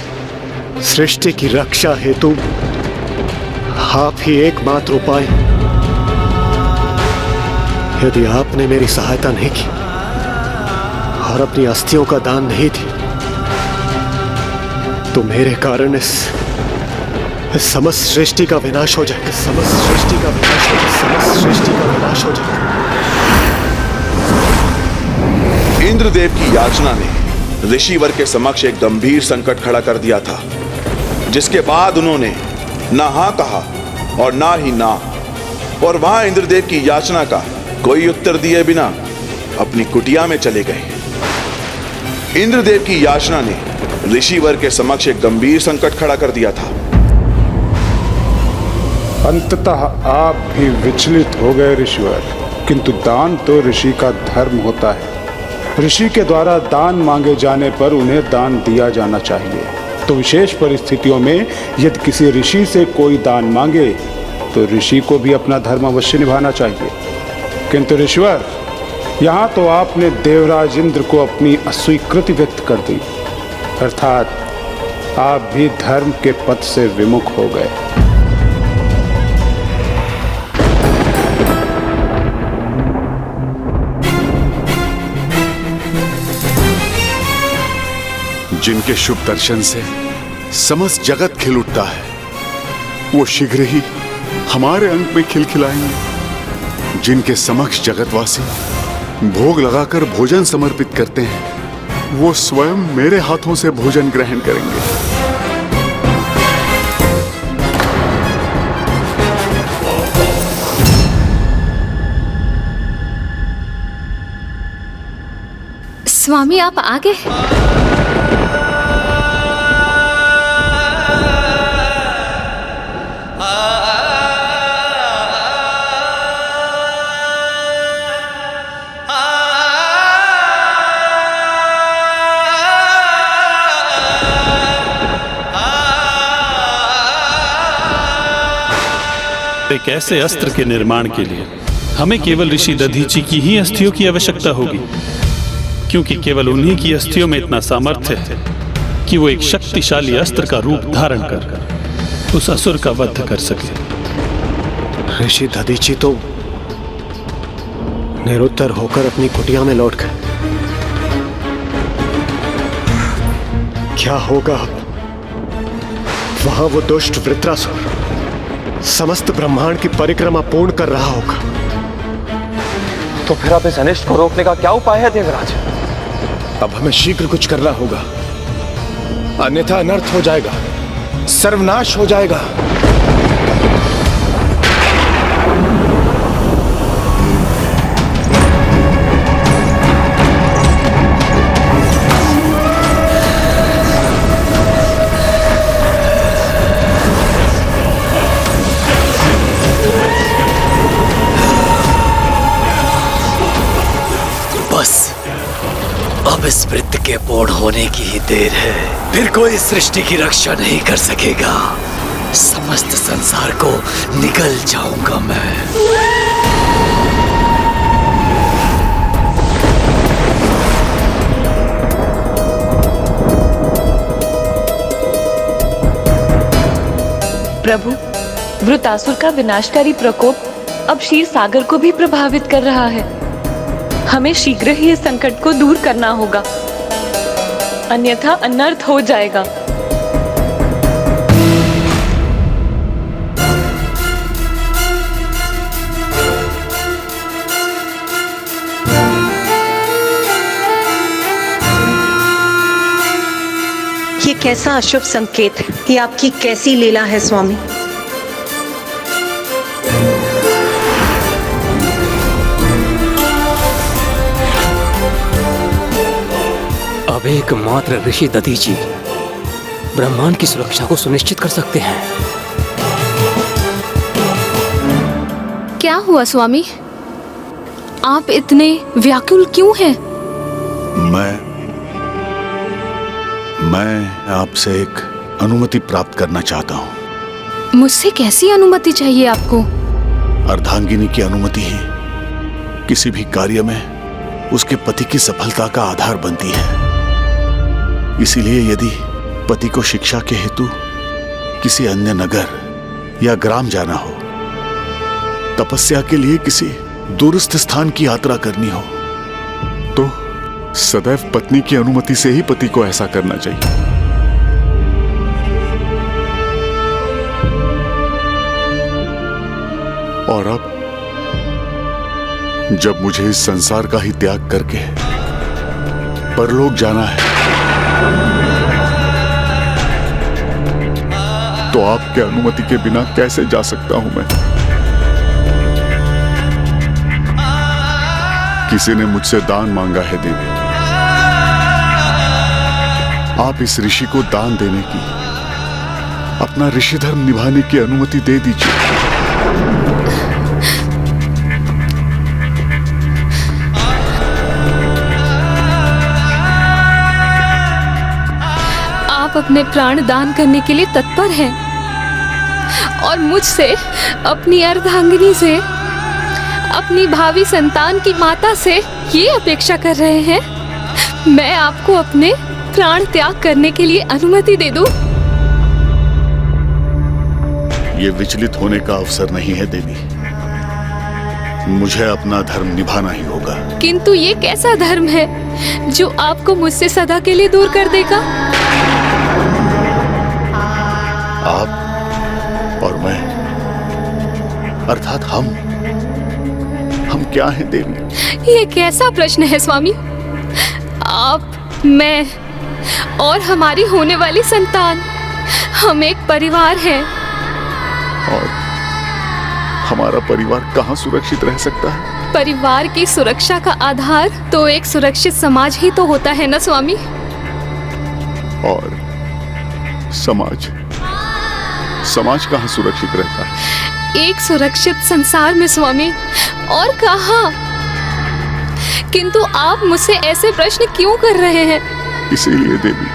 सृष्टि की रक्षा हेतु आप ही एकमात्र उपाय। यदि आपने मेरी सहायता नहीं की और अपनी अस्थियों का दान नहीं दी तो मेरे कारण इस समस्त सृष्टि का विनाश हो जाएगा। समस्त सृष्टि का विनाश हो जाएगा। समस्त सृष्टि का विनाश हो जाएगा। इंद्रदेव की याचना ने ऋषिवर के समक्ष एक गंभीर संकट खड़ा कर दिया था, जिसके बाद उन्होंने ना हाँ कहा और ना ही ना, और वहां इंद्रदेव की याचना का कोई उत्तर दिए बिना अपनी कुटिया में चले गए। इंद्रदेव की याचना ने ऋषिवर के समक्ष एक गंभीर संकट खड़ा कर दिया था। अंततः आप भी विचलित हो गए ऋषिवर, किंतु दान तो ऋषि का धर्म होता है। ऋषि के द्वारा दान मांगे जाने पर उन्हें दान दिया जाना चाहिए। तो विशेष परिस्थितियों में यदि किसी ऋषि से कोई दान मांगे तो ऋषि को भी अपना धर्म अवश्य निभाना चाहिए। किंतु ऋषिवर, यहाँ तो आपने देवराज इंद्र को अपनी अस्वीकृति व्यक्त कर दी, अर्थात आप भी धर्म के पथ से विमुख हो गए। जिनके शुभ दर्शन से समस्त जगत खिल उठता है, वो शीघ्र ही हमारे अंक में खिलखिलाएंगे। जिनके समक्ष जगतवासी भोग लगाकर भोजन समर्पित करते हैं, वो स्वयं मेरे हाथों से भोजन ग्रहण करेंगे। स्वामी, आप आ गए। एक ऐसे अस्त्र के निर्माण के लिए हमें केवल ऋषि दधीची की ही अस्थियों की आवश्यकता होगी, क्योंकि केवल उन्हीं की अस्थियों में इतना सामर्थ्य है कि वो एक शक्तिशाली अस्त्र का रूप धारण कर उस असुर का वध कर सके। ऋषि दधीची तो निरुत्तर होकर अपनी कुटिया में लौट गए। क्या होगा अब? वहां वो दुष्ट वृत्रासुर समस्त ब्रह्मांड की परिक्रमा पूर्ण कर रहा होगा। तो फिर अब इस अनिष्ट को रोकने का क्या उपाय है देवराज? अब हमें शीघ्र कुछ करना होगा, अन्यथा अनर्थ हो जाएगा, सर्वनाश हो जाएगा। अब इस वृत्त के पूर्ण होने की ही देर है, फिर कोई सृष्टि की रक्षा नहीं कर सकेगा। समस्त संसार को निगल जाऊंगा मैं। प्रभु, वृतासुर का विनाशकारी प्रकोप अब क्षीर सागर को भी प्रभावित कर रहा है। हमें शीघ्र ही इस संकट को दूर करना होगा, अन्यथा अनर्थ हो जाएगा। ये कैसा अशुभ संकेत है? ये आपकी कैसी लीला है स्वामी? अब एकमात्र ऋषि दधीची ब्रह्मांड की सुरक्षा को सुनिश्चित कर सकते हैं। क्या हुआ स्वामी? आप इतने व्याकुल क्यों हैं? मैं आपसे एक अनुमति प्राप्त करना चाहता हूँ। मुझसे कैसी अनुमति चाहिए आपको? अर्धांगिनी की अनुमति ही किसी भी कार्य में उसके पति की सफलता का आधार बनती है। इसीलिए यदि पति को शिक्षा के हेतु किसी अन्य नगर या ग्राम जाना हो, तपस्या के लिए किसी दूरस्थ स्थान की यात्रा करनी हो, तो सदैव पत्नी की अनुमति से ही पति को ऐसा करना चाहिए। और अब जब मुझे इस संसार का ही त्याग करके परलोक जाना है, तो आपके अनुमति के बिना कैसे जा सकता हूं मैं? किसी ने मुझसे दान मांगा है देवी। आप इस ऋषि को दान देने की, अपना ऋषि धर्म निभाने की अनुमति दे दीजिए। आप अपने प्राण दान करने के लिए तत्पर हैं और मुझसे, अपनी अर्धांगिनी से, अपनी भावी संतान की माता से ये अपेक्षा कर रहे हैं मैं आपको अपने प्राण त्याग करने के लिए अनुमति दे दूं? ये विचलित होने का अवसर नहीं है देवी। मुझे अपना धर्म निभाना ही होगा। किंतु ये कैसा धर्म है जो आपको मुझसे सदा के लिए दूर कर देगा? आप और मैं, अर्थात हम क्या हैं देवी? ये कैसा प्रश्न है स्वामी? आप, मैं और हमारी होने वाली संतान, हम एक परिवार हैं। और हमारा परिवार कहाँ सुरक्षित रह सकता है? परिवार की सुरक्षा का आधार तो एक सुरक्षित समाज ही तो होता है ना स्वामी? और समाज कहाँ सुरक्षित रहता है? एक सुरक्षित संसार में स्वामी, और कहाँ? किंतु आप मुझसे ऐसे प्रश्न क्यों कर रहे हैं? इसीलिए देवी,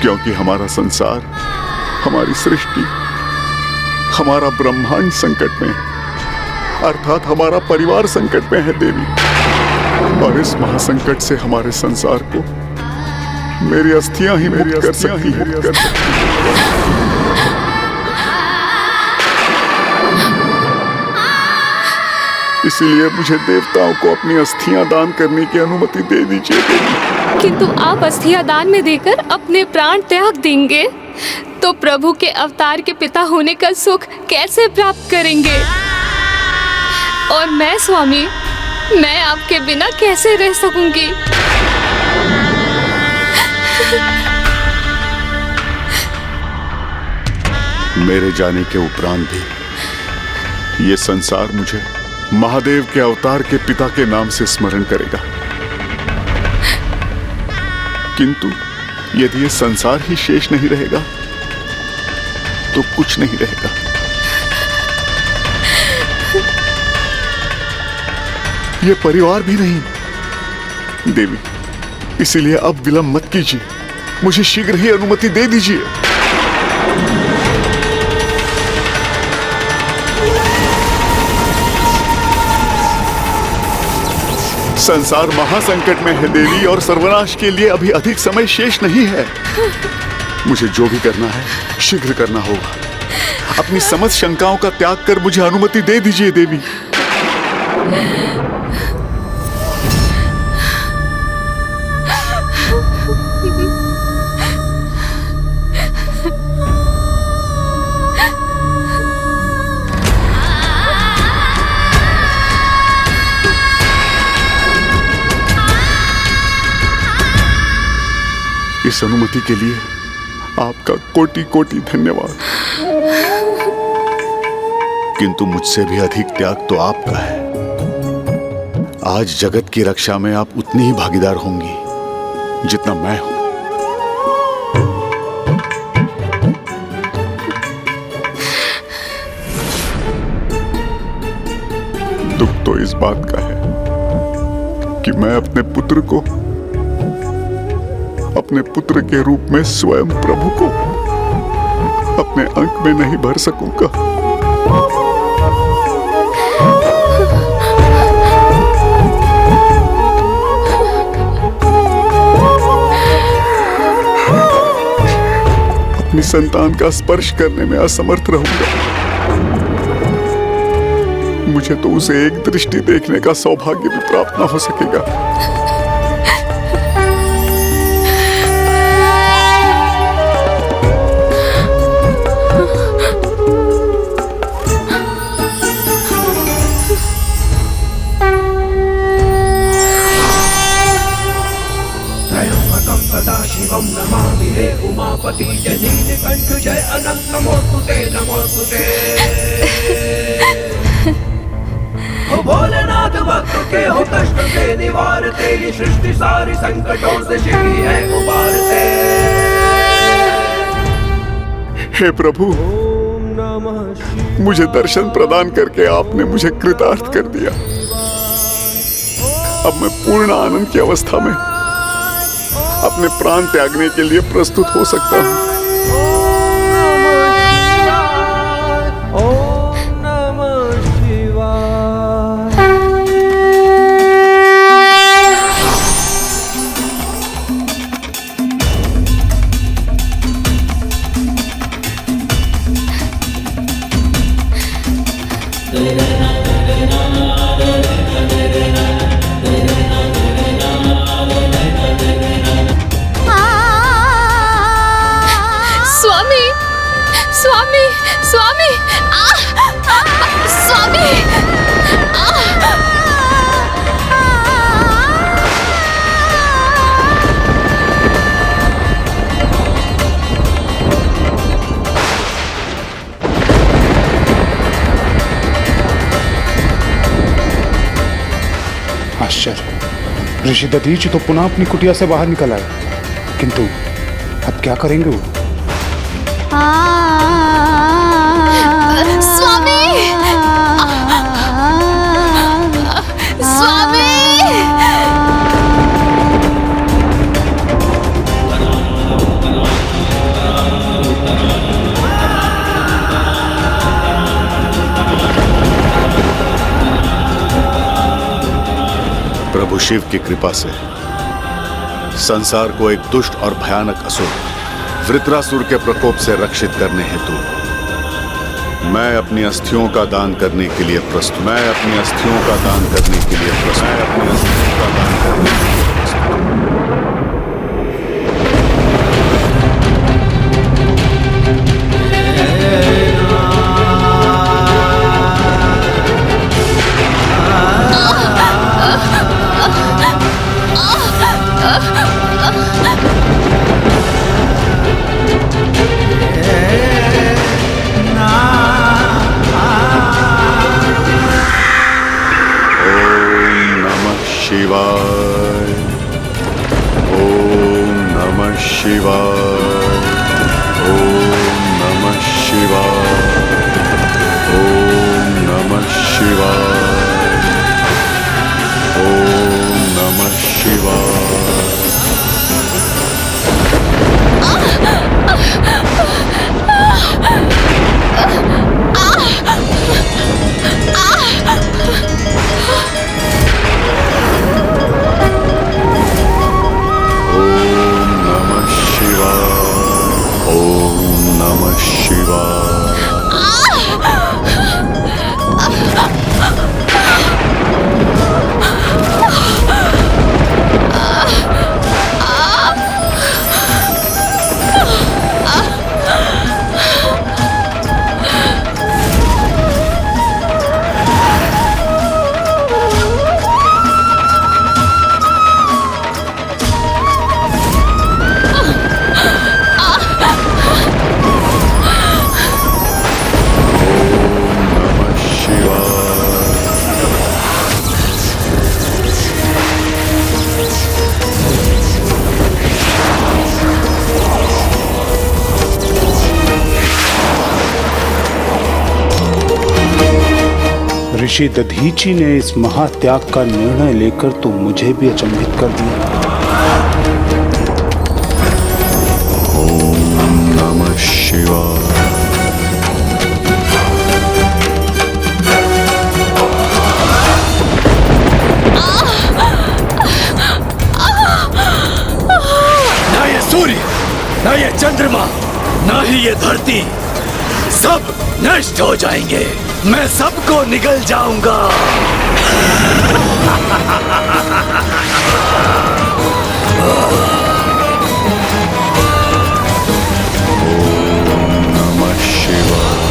क्योंकि हमारा संसार, हमारी सृष्टि, हमारा ब्रह्मांड संकट में है, अर्थात हमारा परिवार संकट में है देवी। और इस महासंकट से हमारे संसार को मेरी अस्थियां ही मुक्त कर सकती है। इसीलिए मुझे देवताओं को अपनी अस्थियां दान करने की अनुमति दे दीजिए देवी। किंतु आप अस्थियां दान में देकर अपने प्राण त्याग देंगे तो प्रभु के अवतार के पिता होने का सुख कैसे प्राप्त करेंगे? और मैं स्वामी, मैं आपके बिना कैसे रह सकूंगी? मेरे जाने के उपरांत भी ये संसार मुझे महादेव के अवतार के पिता के नाम से स्मरण करेगा। किंतु यदि ये संसार ही शेष नहीं रहेगा तो कुछ नहीं रहेगा। ये परिवार भी नहीं देवी। इसीलिए अब विलंब मत कीजिए, मुझे शीघ्र ही अनुमति दे दीजिए। संसार महासंकट में है देवी, और सर्वनाश के लिए अभी अधिक समय शेष नहीं है। मुझे जो भी करना है शीघ्र करना होगा। अपनी समस्त शंकाओं का त्याग कर मुझे अनुमति दे दीजिए देवी। इस अनुमति के लिए आपका कोटि कोटि धन्यवाद। किंतु मुझसे भी अधिक त्याग तो आपका है। आज जगत की रक्षा में आप उतनी ही भागीदार होंगी जितना मैं हूं। दुख तो इस बात का है कि मैं अपने पुत्र के रूप में स्वयं प्रभु को अपने अंक में नहीं भर सकूंगा। अपनी संतान का स्पर्श करने में असमर्थ रहूंगा। मुझे तो उसे एक दृष्टि देखने का सौभाग्य भी प्राप्त न हो सकेगा। शिवम नमामि हे उमापति जनीन कंठ जय अनंत नमोस्तुते नमोस्तुते। हो भोलेनाथ भक्त के हो कष्ट से निवारते, ये सृष्टि सारी संकटों से शिव ही है उबारते। हे प्रभु, ओम नमः शिवाय। मुझे दर्शन प्रदान करके आपने मुझे कृतार्थ कर दिया। अब मैं पूर्ण आनंद की अवस्था में अपने प्राण त्यागने के लिए प्रस्तुत हो सकता हूँ। स्वामी स्वामी स्वामी स्वामी आश्चर्य, ऋषि दधीचि तो पुनः अपनी कुटिया से बाहर निकल आए, किंतु अब क्या करेंगे वो? स्वामी स्वामी प्रभु शिव की कृपा से संसार को एक दुष्ट और भयानक असुर वृत्रासुर के प्रकोप से रक्षित करने हेतु मैं अपनी अस्थियों का दान करने के लिए प्रस्तुत। मैं अपनी अस्थियों का दान करने के लिए प्रस्तुत। मैं अपनी अस्थियों का दान करने के लिए शिवाय। ओम नमः शिवाय। ओम नमः शिवाय। ओम नमः शिवाय। ओम नमः शिवाय। ऋषि दधीचि ने इस महात्याग का निर्णय लेकर तो मुझे भी अचंभित कर दिया। ओम नमः शिवाय। ना ये सूर्य, ना ये चंद्रमा, ना ही ये धरती, सब नष्ट हो जाएंगे। मैं सबको निगल जाऊंगा। ओम नमः शिवाय।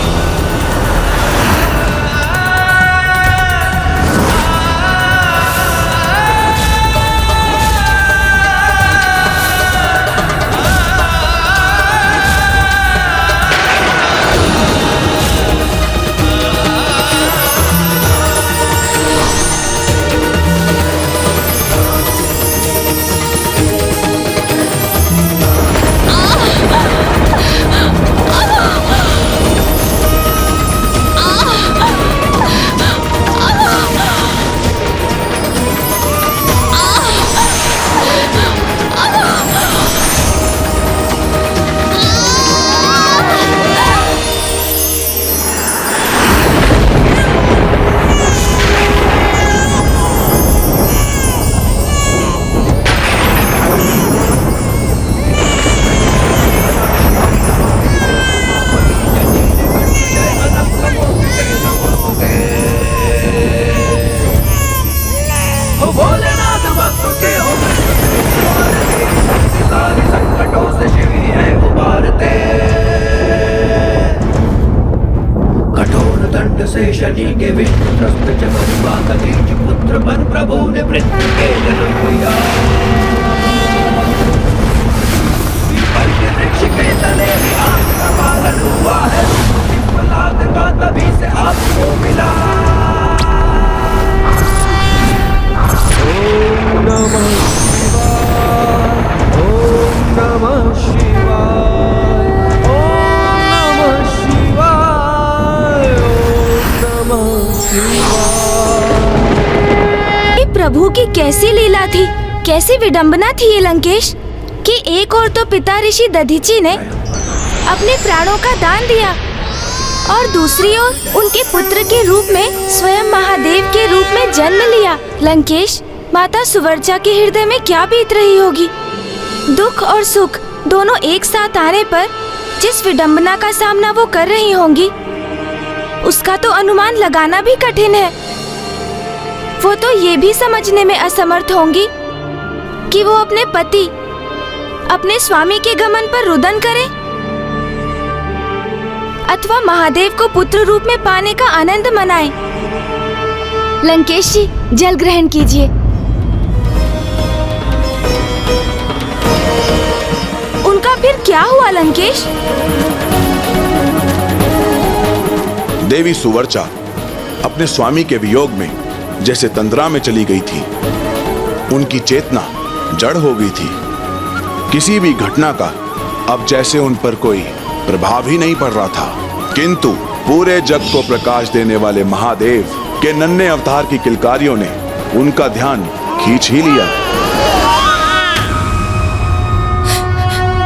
शनि के विष्णु त्रस्त चतुर माता तेज पुत्र पर प्रभु ने मृत्यु के जन्म किया। वृक्ष के तले भी आपका पालन हुआ है, प्रहलाद का तभी से आपको मिला। ओम नमः शिवाय, ओम नमः शिवाय, ओम नमः शिवाय, ओम नमः शिवाय। ये प्रभु की कैसी लीला थी, कैसी विडंबना थी ये लंकेश, कि एक और तो पिता ऋषि दधीची ने अपने प्राणों का दान दिया और दूसरी ओर उनके पुत्र के रूप में स्वयं महादेव के रूप में जन्म लिया। लंकेश, माता सुवर्चा के हृदय में क्या बीत रही होगी। दुख और सुख दोनों एक साथ आने पर जिस विडंबना का सामना वो कर रही होंगी, उसका तो अनुमान लगाना भी कठिन है। वो तो ये भी समझने में असमर्थ होंगी कि वो अपने पति, अपने स्वामी के गमन पर रुदन करे अथवा महादेव को पुत्र रूप में पाने का आनंद मनाए। लंकेश जी, जल ग्रहण कीजिए। उनका फिर क्या हुआ लंकेश? देवी सुवर्चा अपने स्वामी के वियोग में जैसे तंद्रा में चली गई थी। उनकी चेतना जड़ हो गई थी। किसी भी घटना का अब जैसे उन पर कोई प्रभाव ही नहीं पड़ रहा था। किंतु पूरे जग को प्रकाश देने वाले महादेव के नन्हे अवतार की किलकारियों ने उनका ध्यान खींच ही लिया।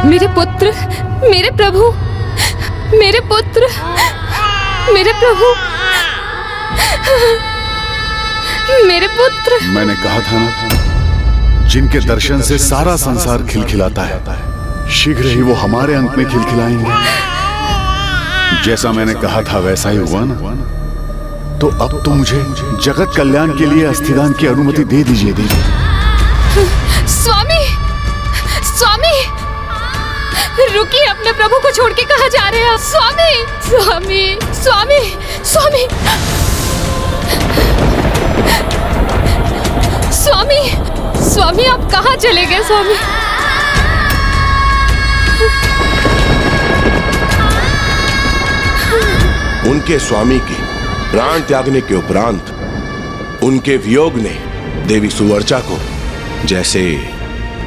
मेरे पुत्र, मेरे प्रभु, मेरे पुत्र, मेरे प्रभु, मेरे पुत्र। मैंने कहा था ना, जिनके दर्शन से सारा संसार खिलखिलाता है, शीघ्र ही वो हमारे अंत में खिलखिलाएंगे। जैसा मैंने कहा था वैसा ही हुआ ना। तो अब तो मुझे जगत कल्याण के लिए अस्थिदान की अनुमति दे दीजिए देवी। स्वामी, स्वामी, रुकिए, अपने प्रभु को छोड़ के कहाँ जा रहे हैं आप? स्वामी, स्वामी, स्वामी, स्वामी, स्वामी, स्वामी, आप कहाँ चले गए स्वामी? उनके स्वामी के प्राण त्यागने के उपरांत उनके वियोग ने देवी सुवर्चा को जैसे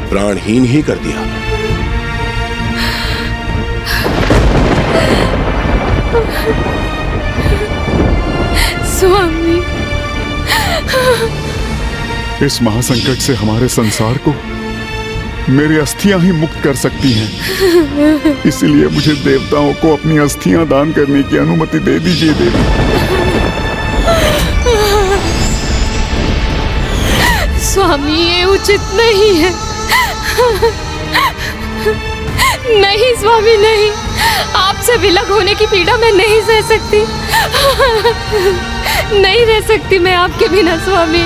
प्राणहीन ही कर दिया। स्वामी, इस महासंकट से हमारे संसार को मेरी अस्थियां ही मुक्त कर सकती हैं। इसलिए मुझे देवताओं को अपनी अस्थियां दान करने की अनुमति दे दीजिए देवी। स्वामी, ये उचित नहीं है। नहीं स्वामी, नहीं, आपसे विलग होने की पीड़ा मैं नहीं सह सकती। नहीं रह सकती मैं आपके बिना स्वामी।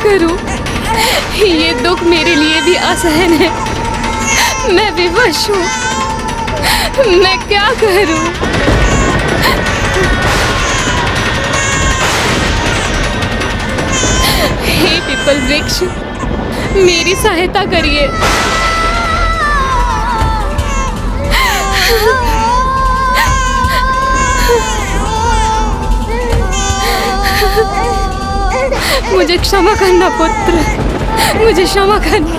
करूं? ये दुख मेरे लिए भी असहन है। मैं विवश हूं। मैं क्या करूं? हे पीपल वृक्ष, मेरी सहायता करिए। मुझे क्षमा करना पुत्र, मुझे क्षमा करना।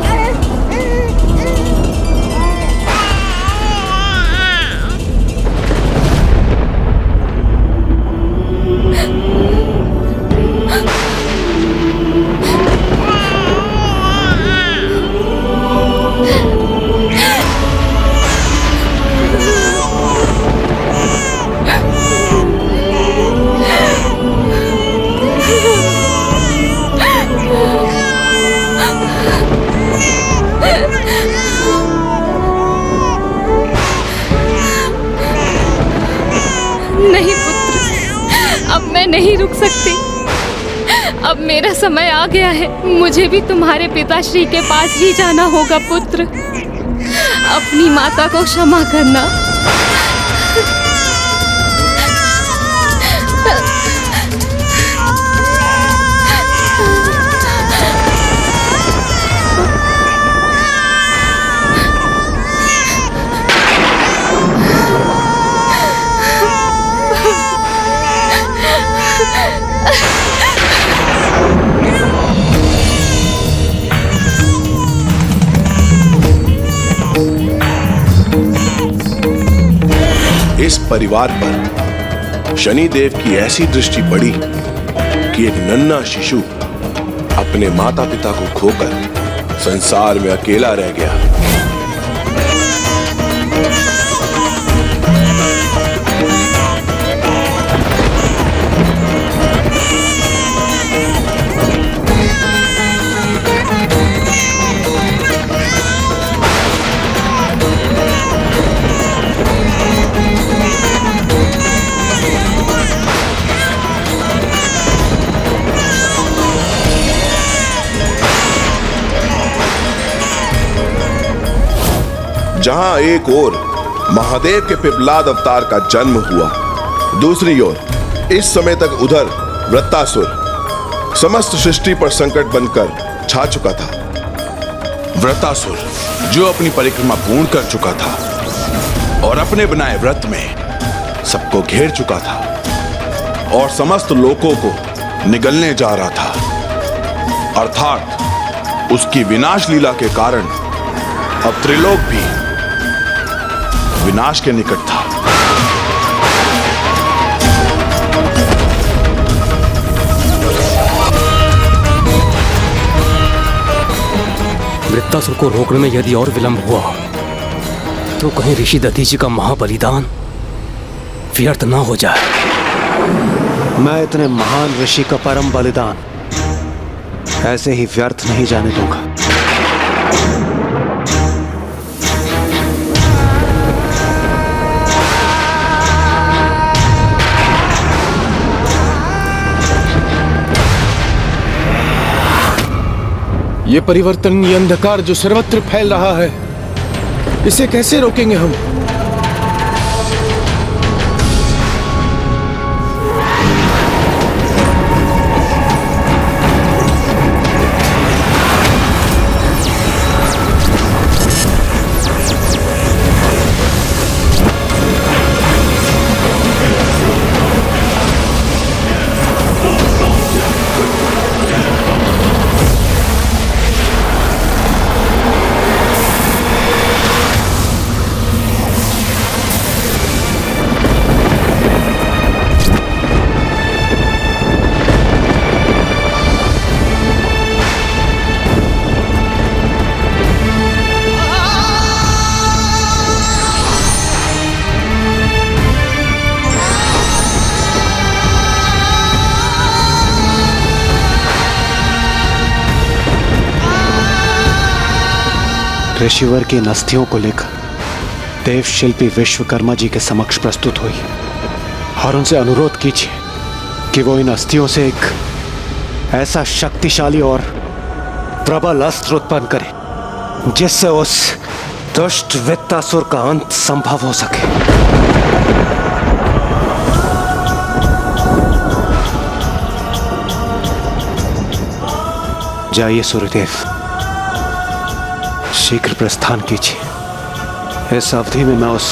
नहीं पुत्र, अब मैं नहीं रुक सकती। अब मेरा समय आ गया है, मुझे भी तुम्हारे पिताश्री के पास ही जाना होगा पुत्र। अपनी माता को क्षमा करना। इस परिवार पर शनिदेव की ऐसी दृष्टि पड़ी कि एक नन्हा शिशु अपने माता पिता को खोकर संसार में अकेला रह गया। जहां एक ओर महादेव के पिपलाद अवतार का जन्म हुआ, दूसरी ओर इस समय तक उधर वृत्तासुर समस्त सृष्टि पर संकट बनकर छा चुका था। वृत्तासुर जो अपनी परिक्रमा पूर्ण कर चुका था और अपने बनाए व्रत में सबको घेर चुका था और समस्त लोकों को निगलने जा रहा था, अर्थात उसकी विनाश लीला के कारण अब त्रिलोक भी विनाश के निकट था। वृत्तासुर को रोकने में यदि और विलंब हुआ तो कहीं ऋषि दधीचि का महाबलिदान व्यर्थ ना हो जाए। मैं इतने महान ऋषि का परम बलिदान ऐसे ही व्यर्थ नहीं जाने दूंगा। ये परिवर्तन, ये अंधकार जो सर्वत्र फैल रहा है, इसे कैसे रोकेंगे हम? ऋषिवर की इन अस्थियों को लेकर देव शिल्पी विश्वकर्मा जी के समक्ष प्रस्तुत हुई और उनसे अनुरोध कीजिए कि वो इन अस्थियों से एक ऐसा शक्तिशाली और प्रबल अस्त्र उत्पन्न करे जिससे उस दुष्ट वृत्तासुर का अंत संभव हो सके। जाइए सूर्यदेव, शीघ्र प्रस्थान कीजिए। इस अवधि में मैं उस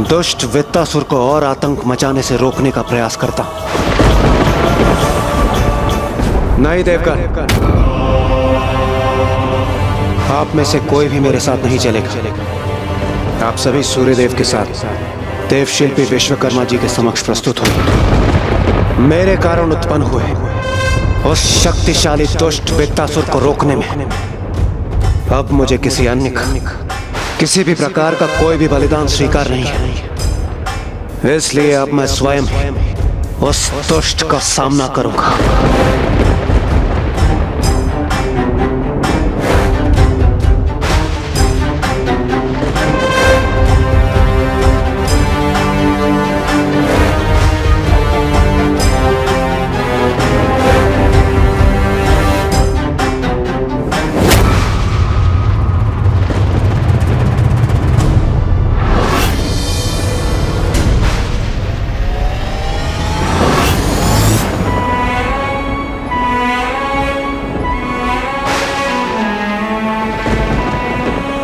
दुष्ट वृत्तासुर को और आतंक मचाने से रोकने का प्रयास करता हूं। नहीं देवगण, आप में से कोई भी मेरे साथ नहीं चलेगा। आप सभी सूर्यदेव के साथ देवशिल्पी विश्वकर्मा जी के समक्ष प्रस्तुत हो। मेरे कारण उत्पन्न हुए उस शक्तिशाली दुष्ट वृत्तासुर को रोकने में अब मुझे किसी अन्य का, किसी भी प्रकार का कोई भी बलिदान स्वीकार नहीं है। इसलिए अब मैं स्वयं उस दुष्ट का सामना करूंगा।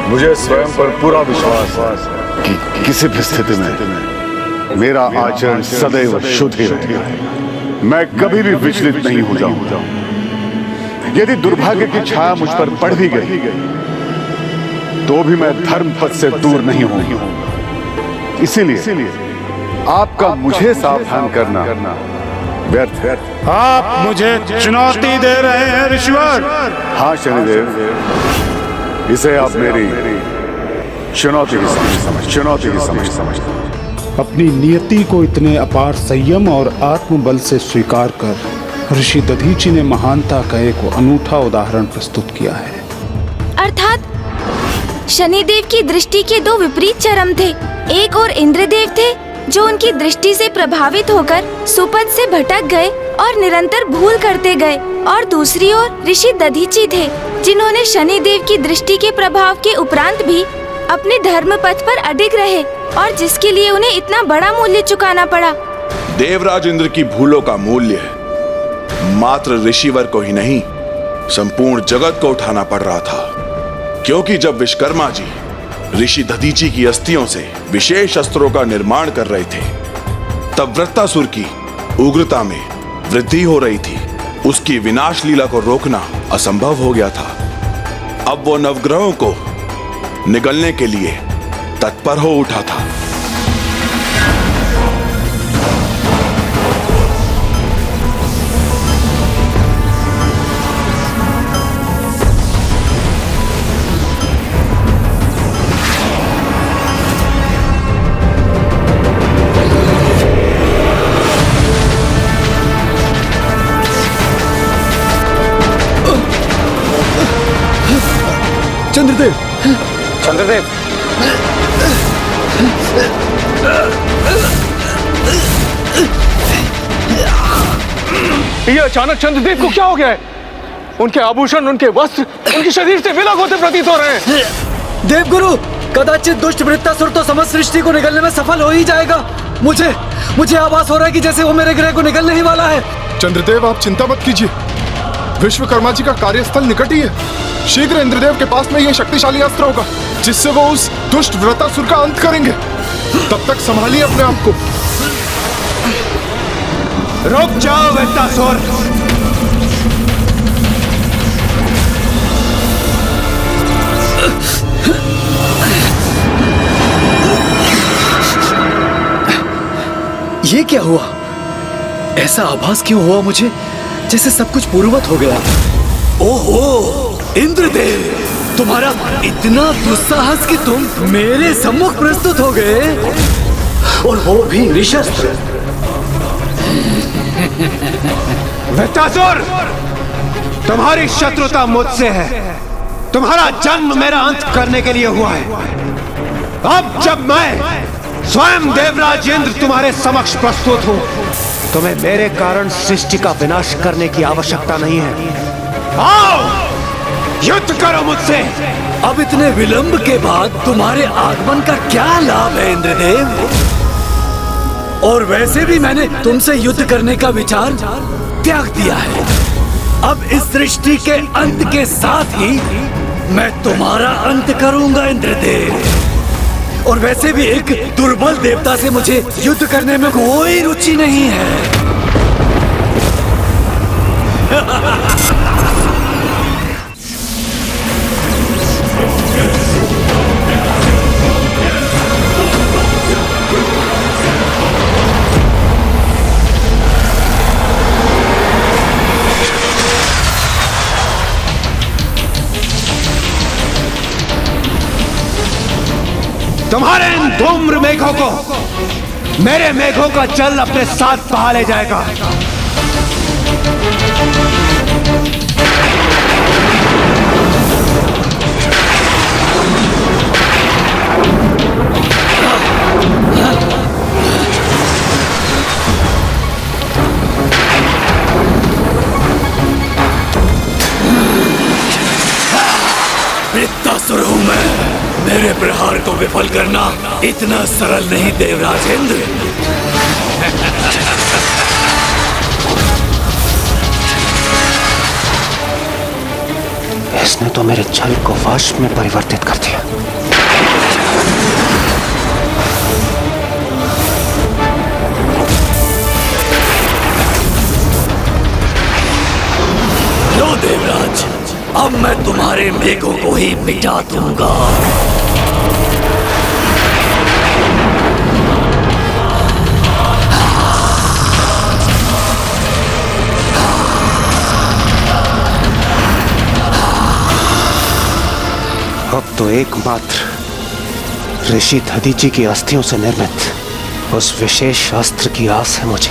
मुझे स्वयं पर पूरा विश्वास है कि किसी भी स्थिति में मेरा आचरण सदैव शुद्ध ही रहेगा। मैं कभी भी विचलित नहीं हो जाऊंगा। यदि दुर्भाग्य की छाया मुझ पर पड़ भी गई तो भी मैं धर्म पथ से दूर नहीं होऊंगा। इसीलिए आपका मुझे सावधान करना व्यर्थ है। आप मुझे चुनौती दे रहे हैं ऋषिवर? हाँ शनिदेव, इसे आप मेरी चुनौती की समझते। अपनी नियति को इतने अपार संयम और आत्मबल से स्वीकार कर ऋषि दधीचि ने महानता का एक अनूठा उदाहरण प्रस्तुत किया है। अर्थात शनिदेव की दृष्टि के दो विपरीत चरम थे। एक और इंद्रदेव थे जो उनकी दृष्टि से प्रभावित होकर सुपथ से भटक गए और निरंतर भूल करते गए, और दूसरी ओर ऋषि दधीचि थे जिन्होंने शनिदेव की दृष्टि के प्रभाव के उपरांत भी अपने धर्म पथ पर अडिग रहे, और जिसके लिए उन्हें इतना बड़ा मूल्य चुकाना पड़ा। देवराज इंद्र की भूलों का मूल्य मात्र ऋषिवर को ही नहीं, संपूर्ण जगत को उठाना पड़ रहा था। क्योंकि जब विश्वकर्मा जी ऋषि दधीचि की अस्थियों से विशेष अस्त्रों का निर्माण कर रहे थे, तब वृत्तासुर की उग्रता में वृद्धि हो रही थी। उसकी विनाश लीला को रोकना असंभव हो गया था। अब वो नवग्रहों को निगलने के लिए तत्पर हो उठा था। चंद्रदेव, चंद्रदेव, ये अचानक चंद्रदेव को क्या हो गया है? उनके आभूषण, उनके वस्त्र, उनके शरीर से विलग होते प्रतीत हो रहे हैं। देवगुरु, कदाचित दुष्ट वृत्तासुर तो समस्त सृष्टि को निगलने में सफल हो ही जाएगा। मुझे आभास हो रहा है कि जैसे वो मेरे ग्रह को निगलने ही वाला है। चंद्रदेव, आप चिंता मत कीजिए, विश्वकर्मा जी का कार्यस्थल निकट ही है। शीघ्र इंद्रदेव के पास में यह शक्तिशाली अस्त्र होगा जिससे वो उस दुष्ट वृत्तासुर का अंत करेंगे। तब तक संभालिए अपने आप को। रुक जाओ वृत्तासुर, ये क्या हुआ? ऐसा आभास क्यों हुआ मुझे जैसे सब कुछ पूर्ववत हो गया? ओहो इंद्रदेव, तुम्हारा इतना दुस्साहस कि तुम मेरे सम्मुख प्रस्तुत हो गए, और वो भी निशस्त्र। वृत्तासुर, तुम्हारी शत्रुता मुझसे है। तुम्हारा जन्म मेरा अंत करने के लिए हुआ है। अब जब मैं स्वयं देवराज इंद्र तुम्हारे समक्ष प्रस्तुत हूं, तुम्हें मेरे कारण सृष्टि का विनाश करने की आवश्यकता नहीं है। आओ युद्ध करो मुझसे। अब इतने विलंब के बाद तुम्हारे आगमन का क्या लाभ है इंद्रदेव? और वैसे भी मैंने तुमसे युद्ध करने का विचार त्याग दिया है। अब इस सृष्टि के अंत के साथ ही मैं तुम्हारा अंत करूंगा इंद्रदेव। और वैसे भी एक दुर्बल देवता से मुझे युद्ध करने में कोई रुचि नहीं है। तुम्हारे इन धूम्र मेघों को मेरे मेघों का जल अपने साथ बहा ले जाएगा। वृत्तासुर हूं मैं। मेरे प्रहार को विफल करना इतना सरल नहीं देवराज इंद्र। इसने तो मेरे छल को वश में परिवर्तित कर दिया। लो देवराज, अब मैं तुम्हारे मेघों को ही मिटा दूंगा। अब तो एकमात्र ऋषि दधीचि की अस्थियों से निर्मित उस विशेष अस्त्र की आस है मुझे,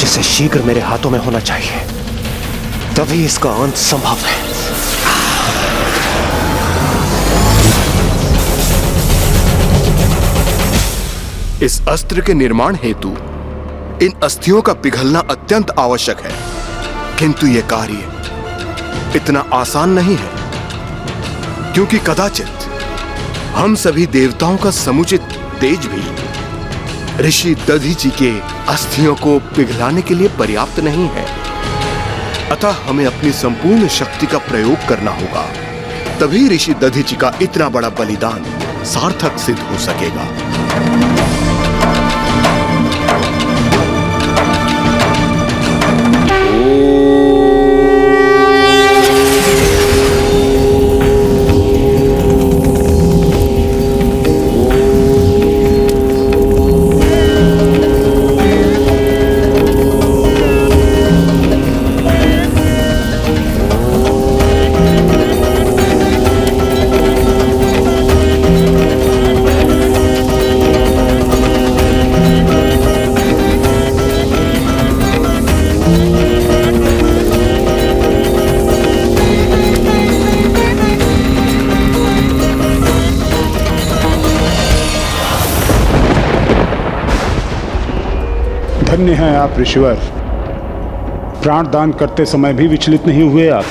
जिसे शीघ्र मेरे हाथों में होना चाहिए, तभी इसका अंत संभव है। इस अस्त्र के निर्माण हेतु इन अस्थियों का पिघलना अत्यंत आवश्यक है, किंतु यह कार्य इतना आसान नहीं है, क्योंकि कदाचित हम सभी देवताओं का समुचित तेज भी ऋषि दधीचि के अस्थियों को पिघलाने के लिए पर्याप्त नहीं है। अतः हमें अपनी संपूर्ण शक्ति का प्रयोग करना होगा, तभी ऋषि दधीचि का इतना बड़ा बलिदान सार्थक सिद्ध हो सकेगा। धन्य हैं आप ऋषिवर, प्राण दान करते समय भी विचलित नहीं हुए। आप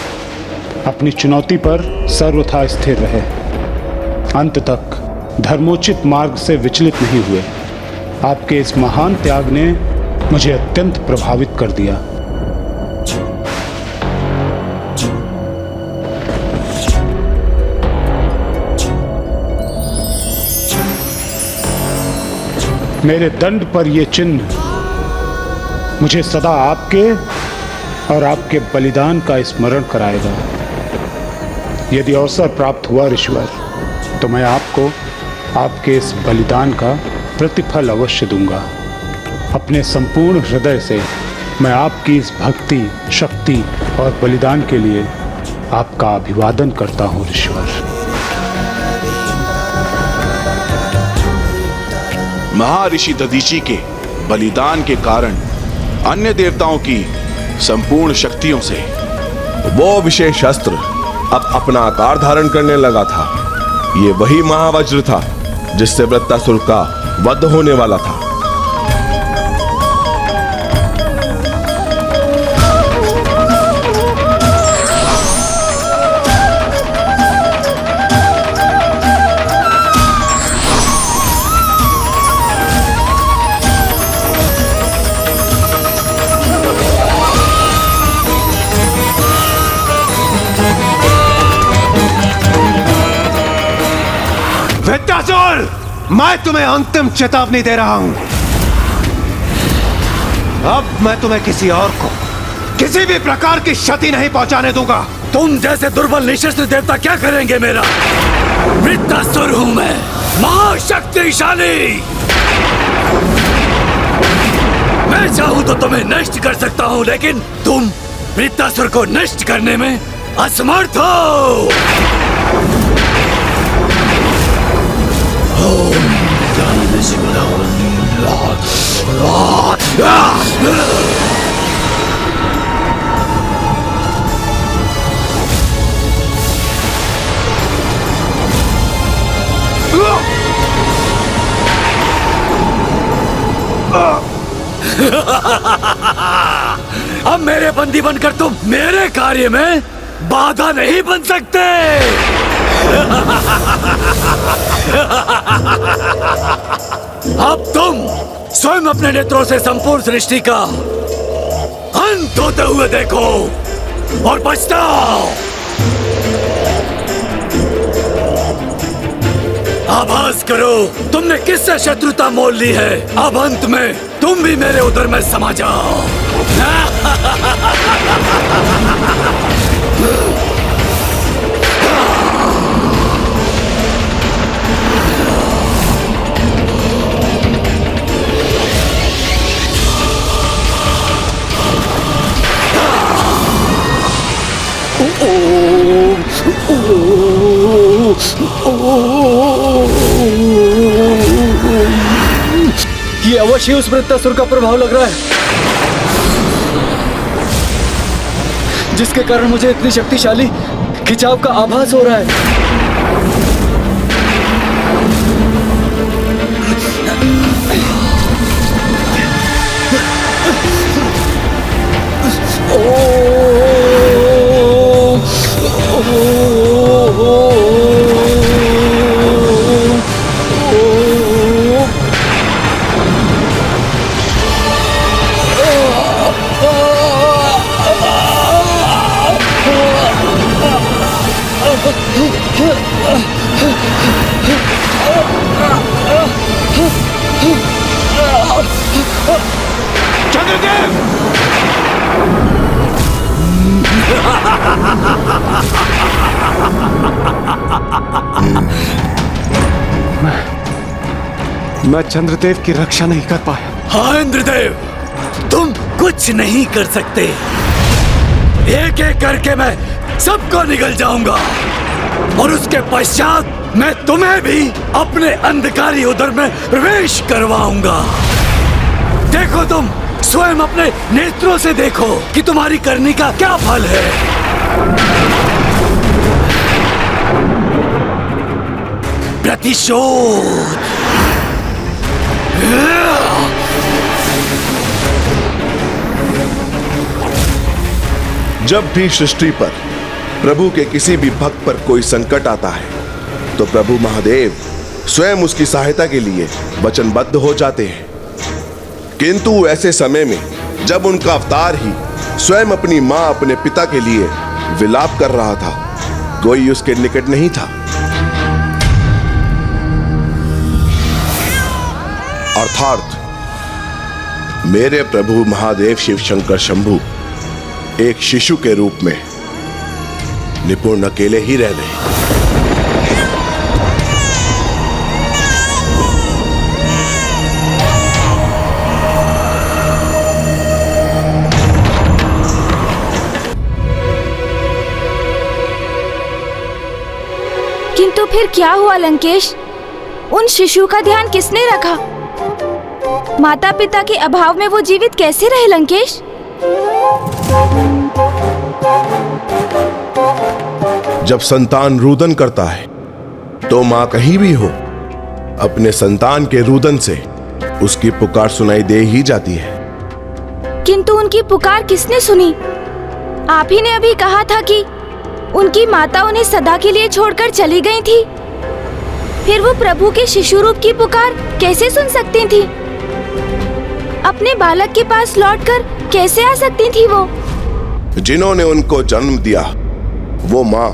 अपनी चुनौती पर सर्वथा स्थिर रहे, अंत तक धर्मोचित मार्ग से विचलित नहीं हुए। आपके इस महान त्याग ने मुझे अत्यंत प्रभावित कर दिया। मेरे दंड पर यह चिन्ह मुझे सदा आपके और आपके बलिदान का स्मरण कराएगा। यदि अवसर प्राप्त हुआ ऋषिवर, तो मैं आपको आपके इस बलिदान का प्रतिफल अवश्य दूंगा। अपने संपूर्ण हृदय से मैं आपकी इस भक्ति, शक्ति और बलिदान के लिए आपका अभिवादन करता हूँ ऋषिवर। महर्षि दधीचि के बलिदान के कारण अन्य देवताओं की संपूर्ण शक्तियों से वो विशेष अस्त्र अब अपना आकार धारण करने लगा था। ये वही महावज्र था जिससे वृत्रासुर का वध होने वाला था। मैं तुम्हें अंतिम चेतावनी दे रहा हूं। अब मैं तुम्हें किसी और को किसी भी प्रकार की क्षति नहीं पहुंचाने दूंगा। तुम जैसे दुर्बल निशस्त्र देवता क्या करेंगे मेरा? वृत्रासुर हूं मैं, महाशक्तिशाली। मैं चाहूं तो तुम्हें नष्ट कर सकता हूं, लेकिन तुम वृत्रासुर को नष्ट करने में असमर्थ हो। अब मेरे बंदी बनकर तुम मेरे कार्य में बाधा नहीं बन सकते। अब तुम स्वयं अपने नेत्रों से संपूर्ण सृष्टि का अंत होते हुए देखो। और पछताओ। आभास करो तुमने किससे शत्रुता मोल ली है। अब अंत में तुम भी मेरे उदर में समा जाओ। ये अवश्य उस वृत्तासुर का प्रभाव लग रहा है, जिसके कारण मुझे इतनी शक्तिशाली खिंचाव का आभास हो रहा है। मैं चंद्रदेव की रक्षा नहीं कर पाया। हाँ इंद्रदेव, तुम कुछ नहीं कर सकते। एक एक करके मैं सबको निगल जाऊंगा और उसके पश्चात मैं तुम्हें भी अपने अंधकारी उदर में प्रवेश करवाऊंगा। देखो, तुम स्वयं अपने नेत्रों से देखो कि तुम्हारी करनी का क्या फल है। प्रतिशोध। जब भी सृष्टि पर प्रभु के किसी भी भक्त पर कोई संकट आता है तो प्रभु महादेव स्वयं उसकी सहायता के लिए वचनबद्ध हो जाते हैं। किंतु ऐसे समय में जब उनका अवतार ही स्वयं अपनी मां अपने पिता के लिए विलाप कर रहा था, कोई उसके निकट नहीं था। अर्थात मेरे प्रभु महादेव शिव शंकर शंभु एक शिशु के रूप में निपुण अकेले ही रह गए। किंतु फिर क्या हुआ लंकेश? उन शिशु का ध्यान किसने रखा? माता पिता के अभाव में वो जीवित कैसे रहे लंकेश? जब संतान रुदन करता है तो मां कहीं भी हो, अपने संतान के रुदन से उसकी पुकार सुनाई दे ही जाती है। किंतु उनकी पुकार किसने सुनी? आप ही ने अभी कहा था कि उनकी माता उन्हें सदा के लिए छोड़कर चली गई थी। फिर वो प्रभु के शिशु रूप की पुकार कैसे सुन सकती थी? अपने बालक के पास लौटकर कैसे आ सकती थी वो? जिन्होंने उनको जन्म दिया वो मां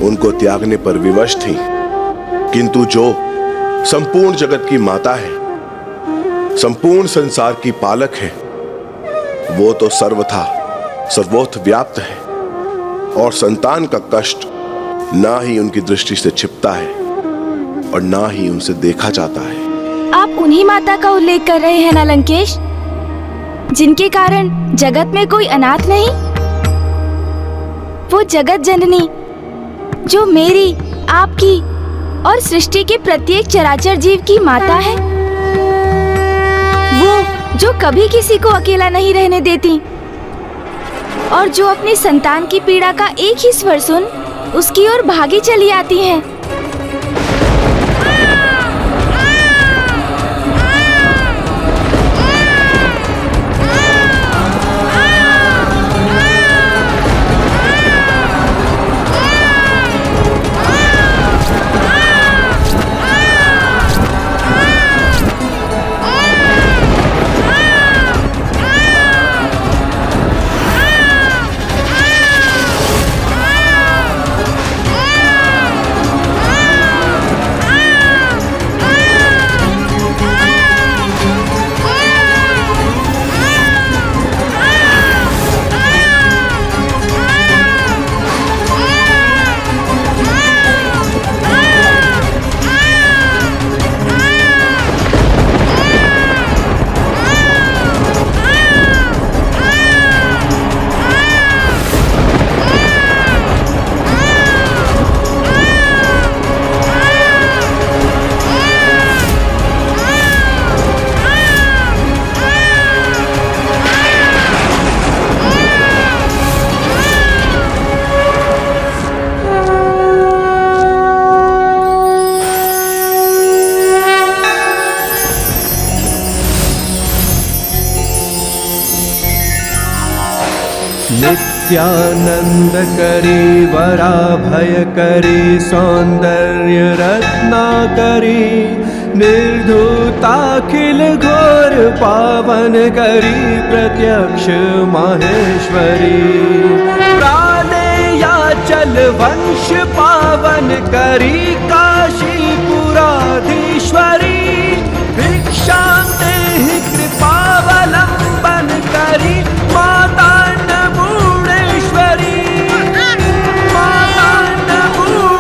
उनको त्यागने पर विवश थी, किंतु जो संपूर्ण जगत की माता है, संपूर्ण संसार की पालक है, वो तो सर्वथा सर्वोत्थ व्याप्त है और संतान का कष्ट ना ही उनकी दृष्टि से छिपता है और ना ही उनसे देखा जाता है। आप उन्हीं माता का उल्लेख कर रहे हैं ना लंकेश, जिनके कारण जगत में कोई अनाथ नहीं? वो जगत जननी जो मेरी, आपकी और सृष्टि के प्रत्येक चराचर जीव की माता है, वो जो कभी किसी को अकेला नहीं रहने देती और जो अपने संतान की पीड़ा का एक ही स्वर सुन उसकी ओर भागी चली आती हैं। नित्यानंद करी वराभय करी सौंदर्य रत्ना करी निर्धूताखिल घोर पावन करी प्रत्यक्ष माहेश्वरी प्राणेयाचल वंश पावन करी काशीपुराधीश्वरी भिक्षां देहि कृपावलंबन करी माता अन्नपूर्णेश्वरी माता अन्नपूर्णेश्वरी।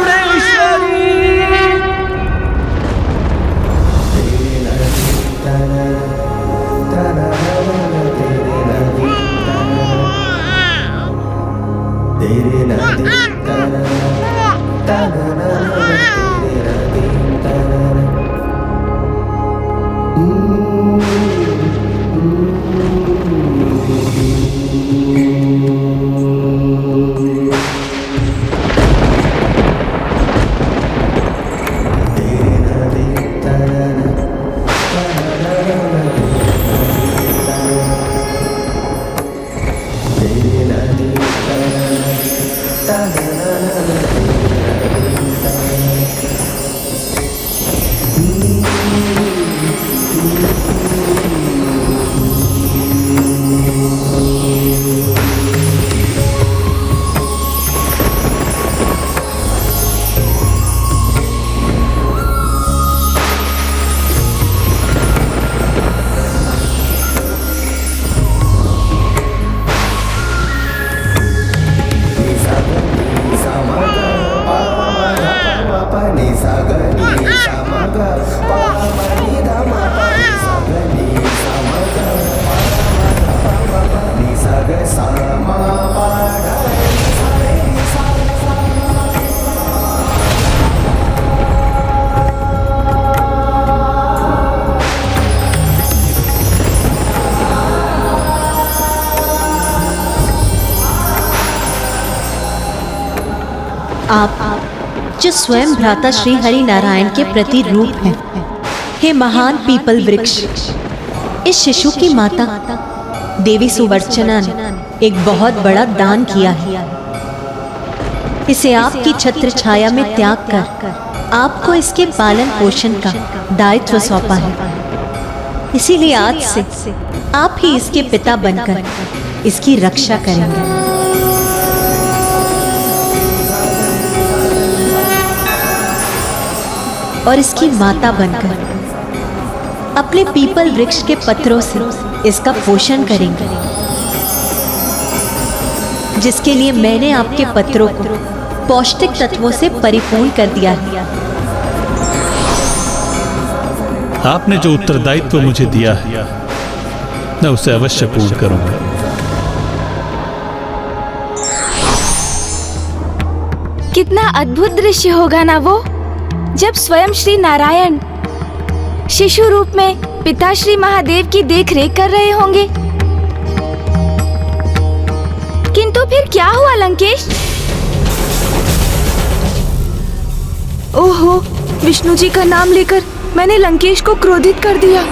आप जो स्वयं भ्राता श्री हरि नारायण के प्रति रूप हैं, हे महान पीपल वृक्ष, इस शिशु की माता देवी सुवर्चना ने एक बहुत बड़ा दान किया है। इसे आपकी छत्र छाया में त्याग कर आपको इसके पालन पोषण का दायित्व सौंपा है। इसीलिए आज से आप ही इसके पिता बनकर इसकी रक्षा करेंगे। और इसकी माता बनकर अपने पीपल वृक्ष के पत्रों से इसका पोषण करेंगे, जिसके लिए मैंने आपके पत्रों को पौष्टिक तत्वों से परिपूर्ण कर दिया है। आपने जो उत्तरदायित्व मुझे दिया है, मैं उसे अवश्य पूर्ण करूंगा। कितना अद्भुत दृश्य होगा ना वो, जब स्वयं श्री नारायण शिशु रूप में पिता श्री महादेव की देखरेख कर रहे होंगे। किंतु फिर क्या हुआ लंकेश? ओहो, विष्णु जी का नाम लेकर मैंने लंकेश को क्रोधित कर दिया।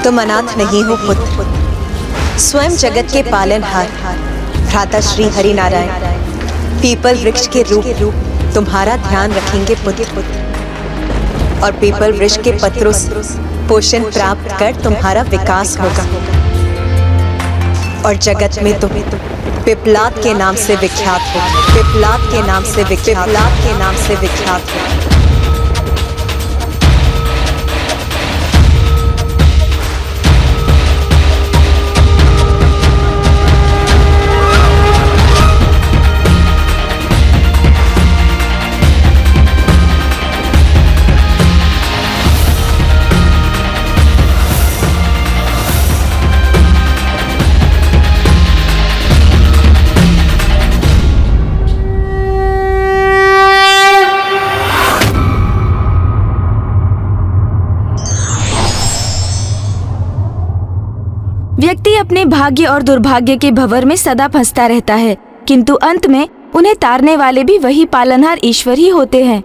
तुम अनाथ नहीं हो पुत्र, स्वयं जगत के पालनहार भ्राता श्री हरि नारायण पीपल वृक्ष के रूप तुम्हारा ध्यान रखेंगे पुत्र, और पीपल वृक्ष के पत्रों से पोषण प्राप्त कर तुम्हारा विकास होगा, और जगत में तुम पिपलाद के नाम से विख्यात हो, पिपलाद के नाम से विख्यात, पिपलाद के नाम से विख्यात हो। व्यक्ति अपने भाग्य और दुर्भाग्य के भंवर में सदा फंसता रहता है, किंतु अंत में उन्हें तारने वाले भी वही पालनहार ईश्वर ही होते हैं।